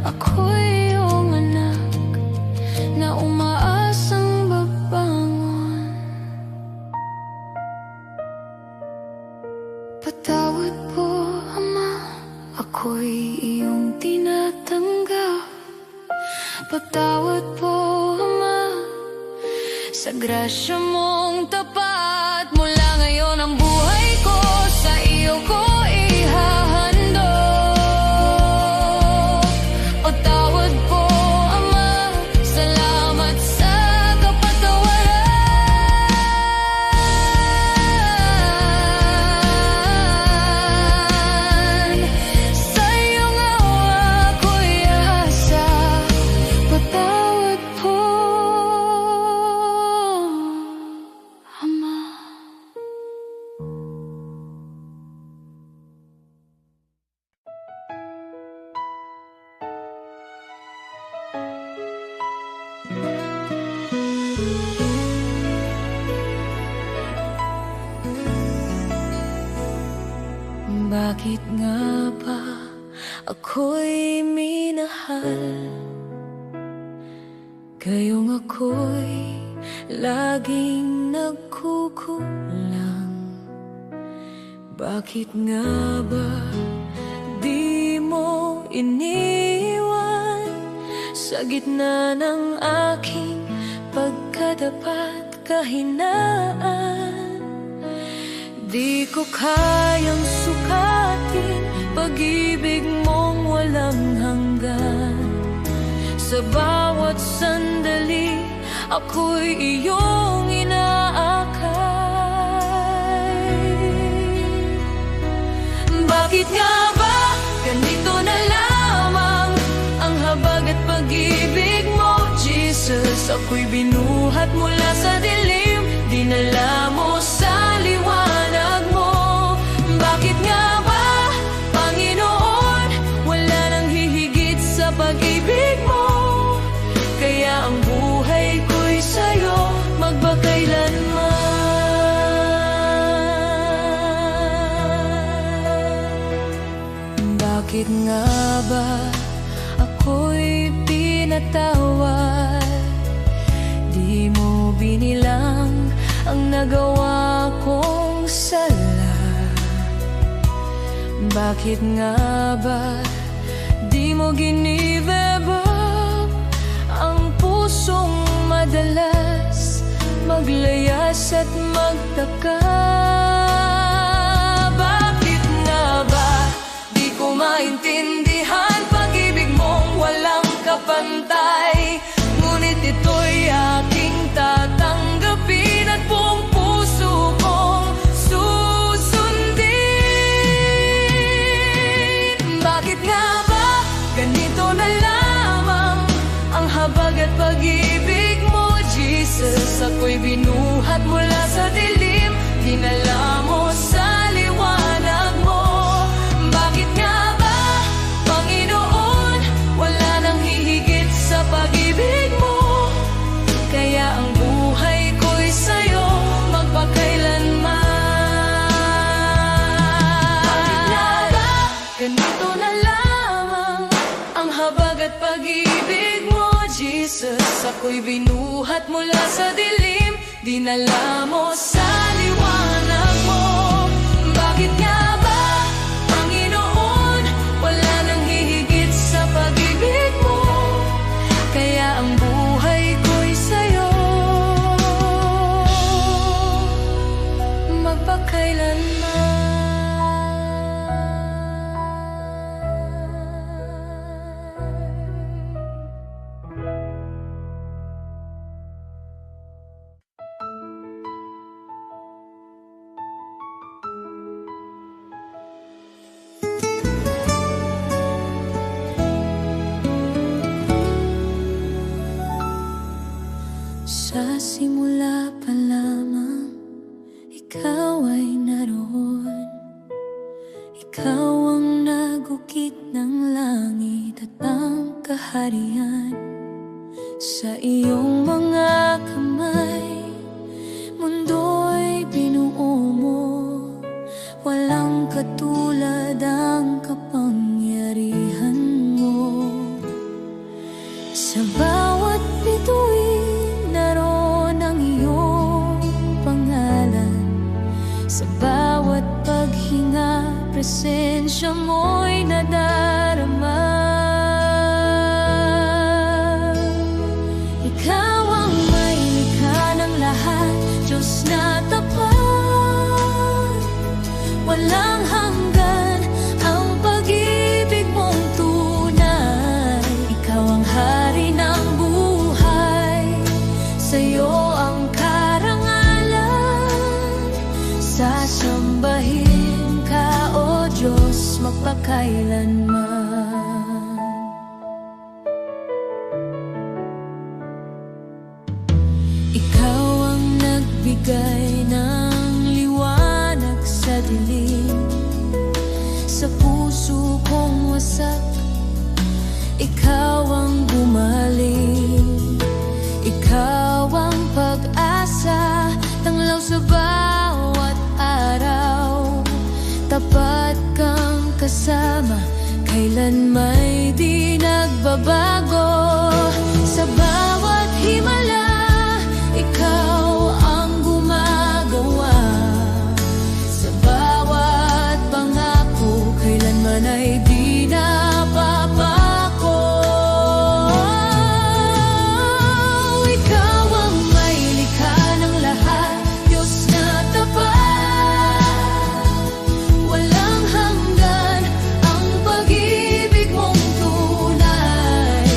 Ako'y iyong anak na umaasang babangon. Patawad po, Ama, ako'y iyong tinatanggap. Patawad po, Ama, sa grasya mong tapat. Mula ngayon ang buhay ko sa iyo ko ihahandog. Patawad po, Ama, salamat sa kapatawaran. Sa iyong awa ko'y asa. Patawad po, Ama. Bakit nga ba ako'y minahal? Gayong ako'y laging nagkukulang. Bakit nga ba di mo iniwan sa gitna ng aking pagkadapat kahinaan? Di ko kayang sukatin pag-ibig mong walang hanggan. Sa bawat sandali ako'y iyong inaakay. Bakit nga ba ganito na lamang ang habag at pag-ibig mo, Jesus? Ako'y binuhay binuhat mula sa dilim, dinala mo sa liwanag mo. Bakit nga ba, Panginoon, wala nang hihigit sa pag-ibig mo? Kaya ang buhay ko'y sa'yo magpakailanman. Bakit nga ba ako'y pinatawad? Di mo binilang ang nagawa kong sala. Bakit nga ba di mo ginive up ang pusong madalas maglayas at magtaka? Bakit nga ba di ko maintindihan pag-ibig mong walang kapantay? Ngunit ito'y aking tatanggapin at buong puso kong susundin. Bakit nga ba ganito na lamang ang habag at pag-ibig mo, Jesus? Ako'y binuhat mula sa dilim, dinala mo sa liwanag mo. Bakit nga ba, Panginoon, wala nang hihigit sa pag-ibig mo? Kaya ang buhay ko'y sa'yo magpakailanman. Bakit nga ba ganito na lamang ang habag at pag-ibig mo, Jesus? Ako'y binuhat mula sa dilim, dinala mo sa liwanag mo. Bakit nga ba, Panginoon, wala nang hihigit sa pag-ibig mo? Kaya ang buhay ko'y sa'yo magpakailanman. Sa simula pa lamang, ikaw ay naroon. Ikaw ang nagukit ng langit at ang kaharian. Sa iyong mga kamay, mundo'y binuo mo. Walang katulad ang kapangyarihan mo. Sa bawat bituin naroon ang iyong pangalan. Sa bawat paghinga, presensya mo'y nadarama. Ikaw ang may likha ng lahat, Diyos na tapat. Walang hanggan ang pag-ibig mong tunay. Ikaw ang hari ng buhay, sa'yo ang karangalan. Sasambahin ka, O Diyos, magpakailanman. Ikaw ang nagbigay ng liwanag sa dilim. Sa puso kong wasak, ikaw ang gumaling. Ikaw ang pag-asa, tanglaw sa bawat araw. Tapat kang kasama, kailan may di nagbabago. Sa bawat himala, ikaw ang gumagawa. Sa bawat pangako, kailanman ay di napapako. Ikaw ang may likha ng lahat, Diyos na tapat. Walang hanggan ang pag-ibig mong tunay.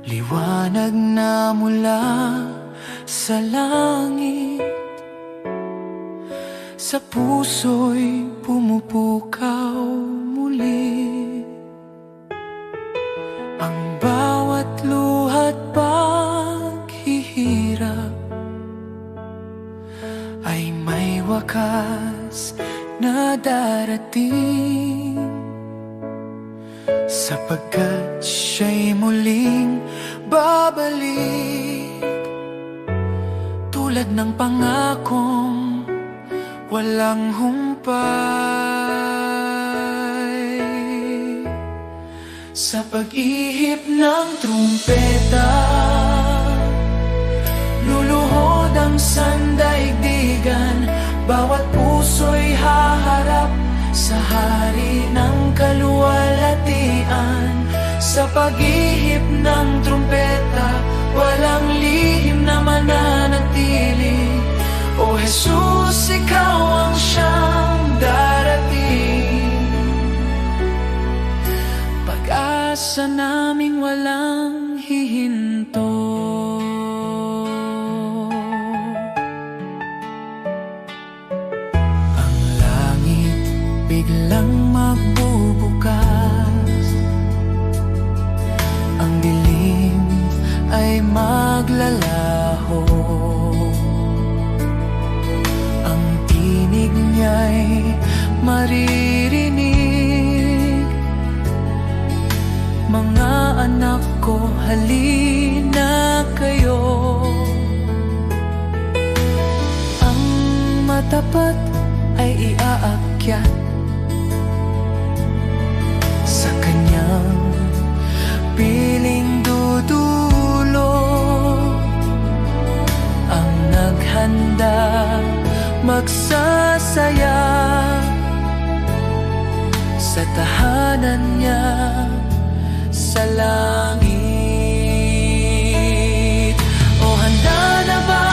Liwanag na mula sa langit, sa puso'y pumupukaw muli. Ang bawat luha't paghihirap ay may wakas na darating, sapagkat siya'y muling babalik, tulad ng pangakong walang humpay. Sa pag-ihip ng trumpeta, luluhod ang sandaigdigan, bawat puso'y haharap sa hari ng kaluwalhatian. Sa pag-ihip ng trumpeta, walang lihim na mananatili. O Jesus, ikaw ang siyang darating, pag-asa naming walang hihinto. Ang langit biglang magbubukas, ang dilim ay maglalaho, ang tinig niya'y maririnig. Mga anak ko, halina kayo. Ang matapat ay iaakyat sa kanyang piling dudulo. Ang naghanda magsasaya sa tahanan niya sa langit. O handa na ba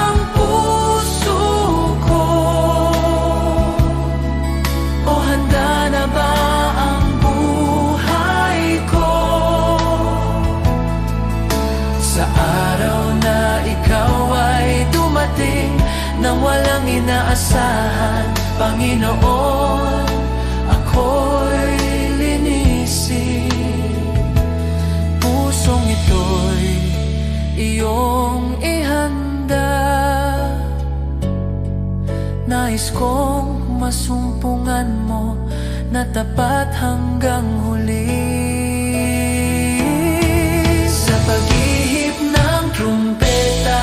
ang puso ko? O handa na ba ang buhay ko? Sa araw na ikaw ay dumating nang walang inaasahan, Panginoon, ako'y linisin. Pusong ito'y iyong ihanda, nais kong masumpungan mo na tapat hanggang huli. Sa pag-ihip ng trumpeta,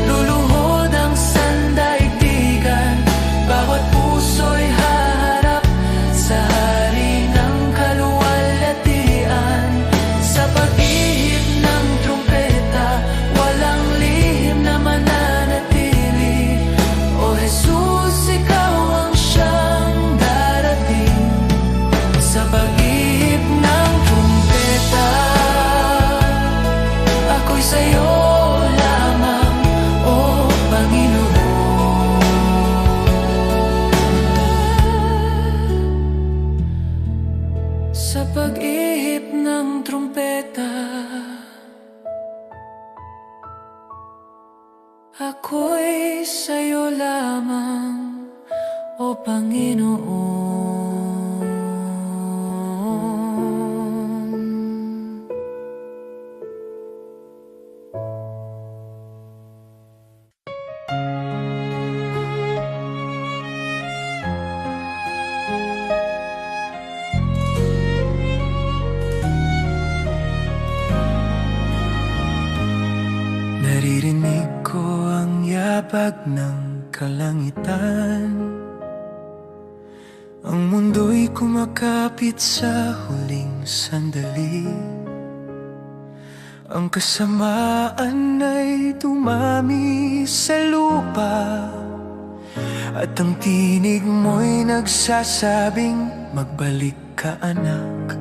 luluhod ang sandaigdigan, bawat puso'y haharap sa hari ng kaluwalhatian. Sa pag-ihip ng trumpeta, walang lihim na mananatili. O Jesus, ikaw ang siyang darating. Sa pag-ihip ng trumpeta, ako'y sa'yo lamang, O Panginoon. Sa pag-ihip ng trumpeta, ako'y sa'yo lamang, O Panginoon. Naririnig ko ang yabag ng kalangitan, ang mundo'y kumakapit sa huling sandali. Ang kasamaan ay dumami sa lupa, at ang tinig mo'y nagsasabing, magbalik ka, anak.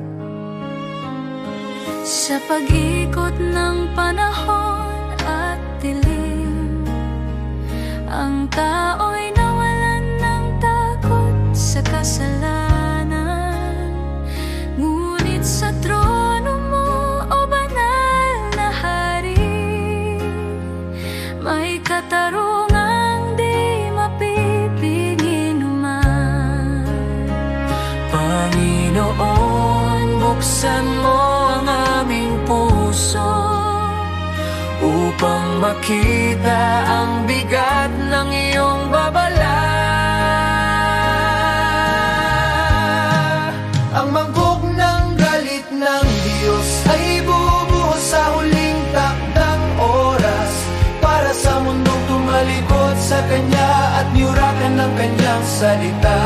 Sa pag-ikot ng panahon at dilim, ang tao'y nawalan ng takot sa kasalanan. Ngunit sa trono mo Panginoon, buksan mo ang aming puso upang makita ang bigat ng iyong babala. Ang mangkok ng galit ng Diyos ay bubuhos sa huling takdang oras para sa mundong tumalikod sa Kanya at niyurakan ng Kanyang salita.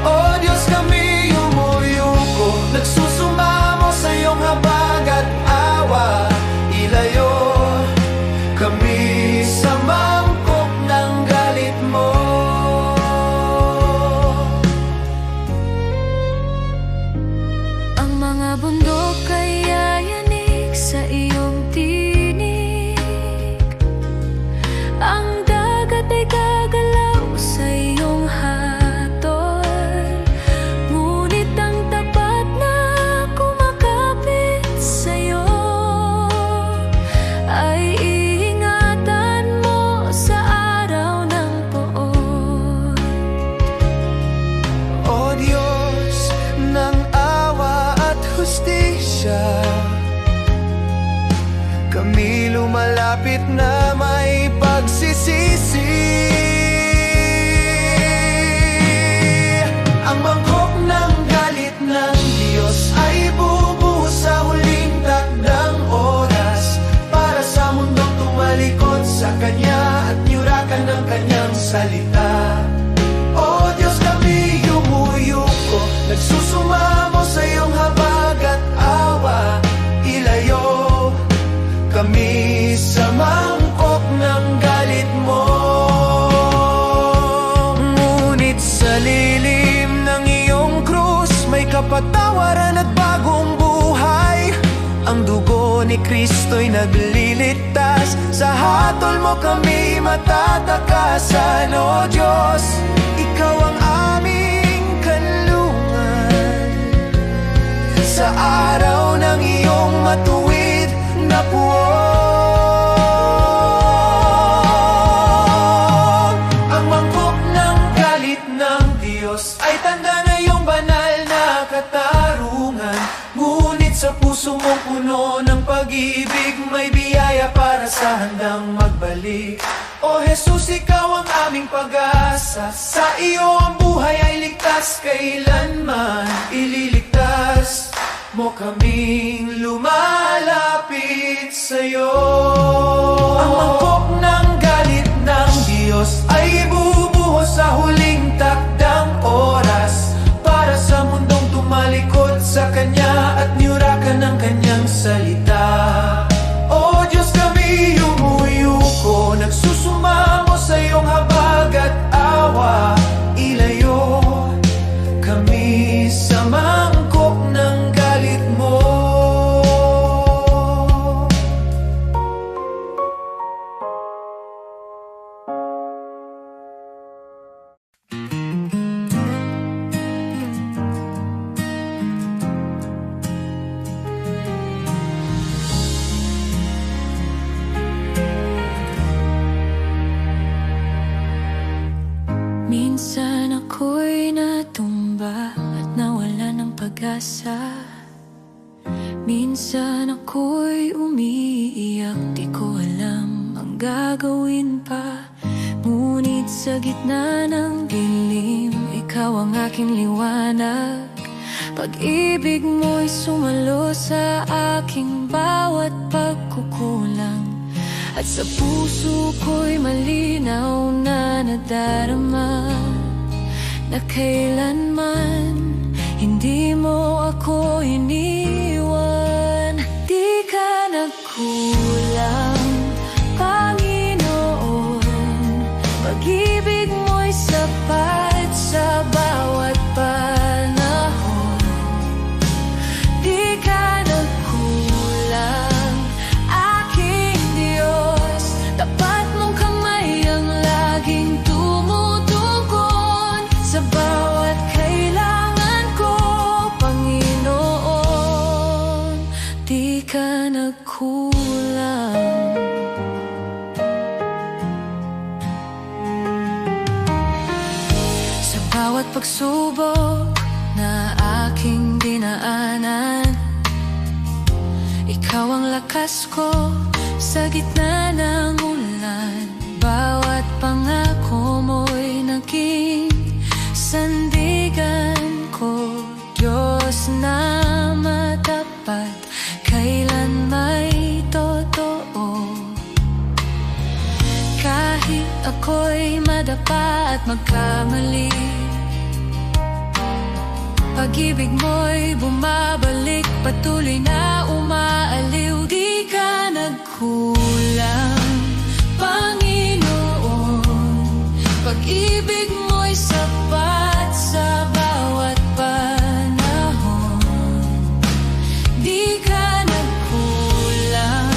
O Diyos, kami yumuyuko, nagsusumamo sa iyong habag at awa. Ilayo kami sa mangkok ng galit mo. Ang mga bundok ay yayanig sa iyong tinig. Ang dagat ay gagalaw sa iyong hatol. Ngunit ang tapat na kumakapit sa'yo ay iingatan mo sa araw ng poon. O Diyos ng awa at hustisya, kami lumalapit na may pagsisisi. Ang mangkok ng galit ng Diyos ay bubuhos sa huling takdang oras para sa mundong tumalikod sa Kanya at niyurakan ng Kanyang salita. O Diyos, kami yumuyuko, nagsusumamo sa iyong habag at awa. Ilayo kami sa mangkok ng galit mo. Ngunit sa lilim ng iyong krus may kapatawaran at bagong buhay. Ang dugo ni Kristo'y naglilitas, sa hatol mo kami matatakasan. O Diyos, ikaw ang aming kanlungan sa araw ng iyong matuwid na puwag. Ang mangkok ng galit ng Diyos ay tanda na iyong banal na katarungan. Ngunit sa puso mong puno ng pag-ibig may biyaya para sa handang magbalik. O Jesus, ikaw ang aming pag-asa, sa iyo ang buhay ay ligtas kailanman. Ililigtas mo kaming lumalapit sa'yo. Ang mangkok ng galit ng Diyos ay bubuhos sa huling takdang oras para sa mundong tumalikod sa Kanya at niyurakan ng Kanyang salita. O Diyos, kami yumuyuko, nagsusumamo sa iyong habag at awa. Ilayo kami sa mangkok ng galit mo. Minsan ako'y natumba at nawala ng pag-asa. Minsan ako'y umiiyak, di ko alam ang gagawin pa. Ngunit sa gitna ng dilim, ikaw ang aking liwanag. Pag-ibig mo'y sumalo sa aking bawat pagkukulang. At sa puso ko'y malinaw na nadarama na kailanman hindi mo ako iniwan. Di ka nagkulang, Panginoon. Pag-ibig mo'y sapat sa bawat panahon. Di ka nagkulang, aking Diyos. Tapat mong kamay ang laging tumutungkol sa bawat kailangan ko, Panginoon. Di ka nagkulang. Sa bawat pagsubok na Pasko sa gitna ng ulan, bawat pangako mo'y naging sandigan ko. Diyos na matapat, kailan may totoo. Kahit ako'y madapa at magkamali, pag-ibig mo'y bumabalik, patuloy na umaaliw. Di ka nagkulang, Panginoon. Pag-ibig mo'y sapat sa bawat panahon. Di ka nagkulang,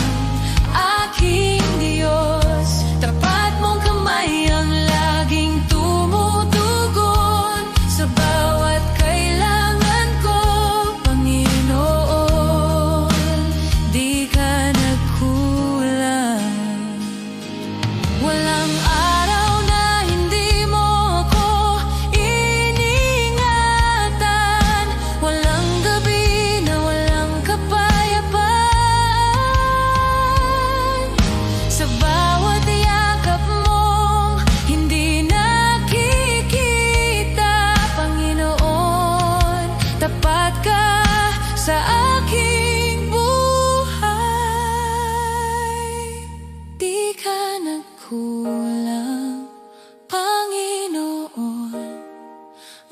aking Diyos. Tapat mong kamay ang laging tumutugon sa bawat kailangan ko, Panginoon. Di ka nagkulang. Walang araw na hindi mo ako iningatan, walang gabi na walang kapayapaan. Sa bawat yakap mo, hindi nakikita, Panginoon. Tapat ka sa aking buhay. Di ka nagkulang, Panginoon.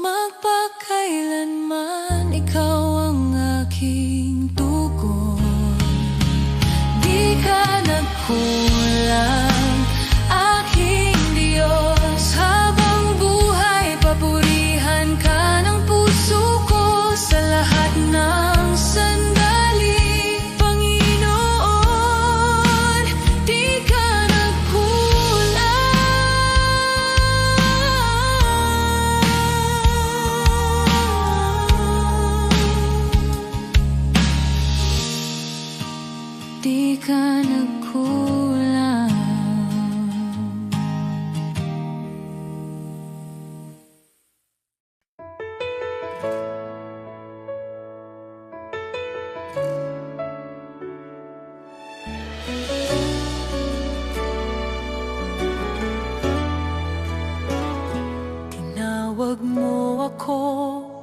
Magpakailanman ikaw ang aking tugon. Di ka nagkulang, aking Diyos. Habang buhay, papurihan ka ng puso ko sa lahat ng sandali, Panginoon. Di ka nagkulang. Di ka nagkulang. Tinawag mo ako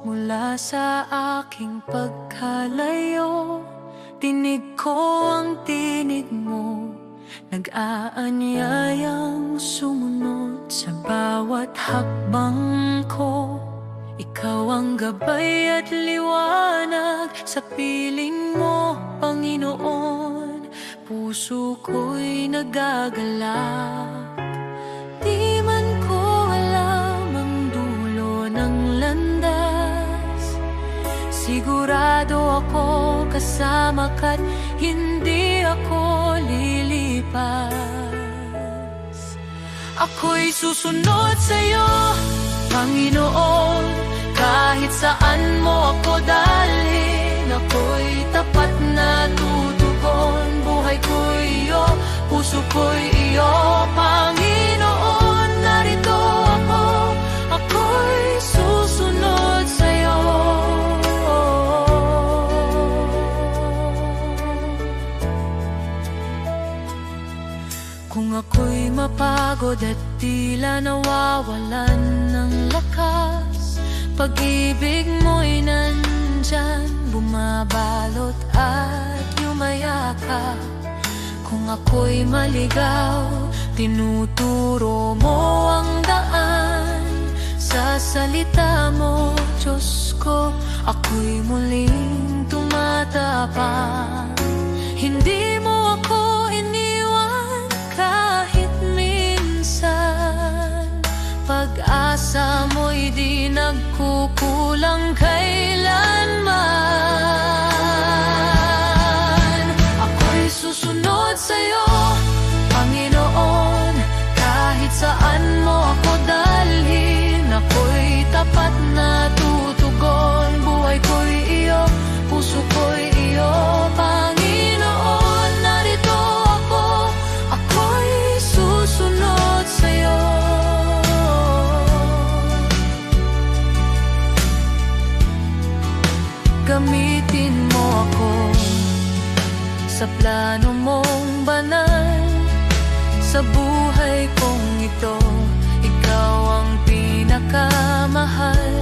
mula sa aking pagkalayo. Tinig ko ang tinig mo, nag-aanyayang sumunod sa bawat hakbang ko. Ikaw ang gabay at liwanag sa piling mo, Panginoon. Puso ko'y nagagalak, di man ko alam ang dulo ng landas. Sigurado ako kasama ka't hindi ako lilipas. Ako'y susunod sa'yo, Panginoon. Kahit saan mo ako dalhin, ako'y tapat na tutugon. Buhay ko'y iyo, puso ko'y iyo, Panginoon. Narito ako, ako'y susunod sa'yo. Kung ako'y mapagod at tila nawawalan ng lakas, pag-ibig mo'y nandyan, bumabalot at yumayakap. Kung ako'y maligaw, tinuturo mo ang daan. Sa salita mo, Diyos ko, ako'y muling tumatapang. Hindi mo ako iniwan kahit minsan. Pag-asa mo'y di nagkukulang kailanman. Ako'y susunod sa'yo, Panginoon. Kahit saan mo ako dalhin, ako'y tapat na tutugon. Buhay ko'y iyo, puso ko'y iyo, Panginoon. Narito ako, ako'y susunod sa'yo. Gamitin mo ako sa sa plano mong banal. Sa buhay kong ito, ikaw ang pinakamahal.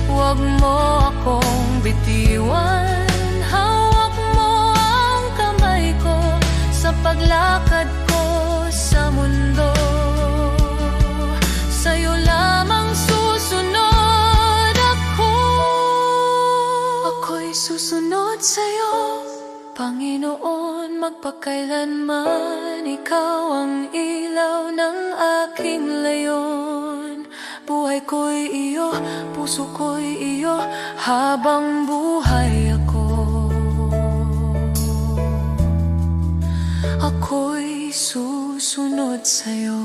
Huwag mo akong bitiwan, hawak mo ang kamay ko sa paglakad ko sa mundo. Sa'yo lamang susunod ako. Ako'y susunod sa'yo, Panginoon, magpakailanman. Ikaw ang ilaw ng aking layon. Buhay ko'y iyo, puso ko'y iyo, habang buhay ako. Ako'y susunod sa'yo.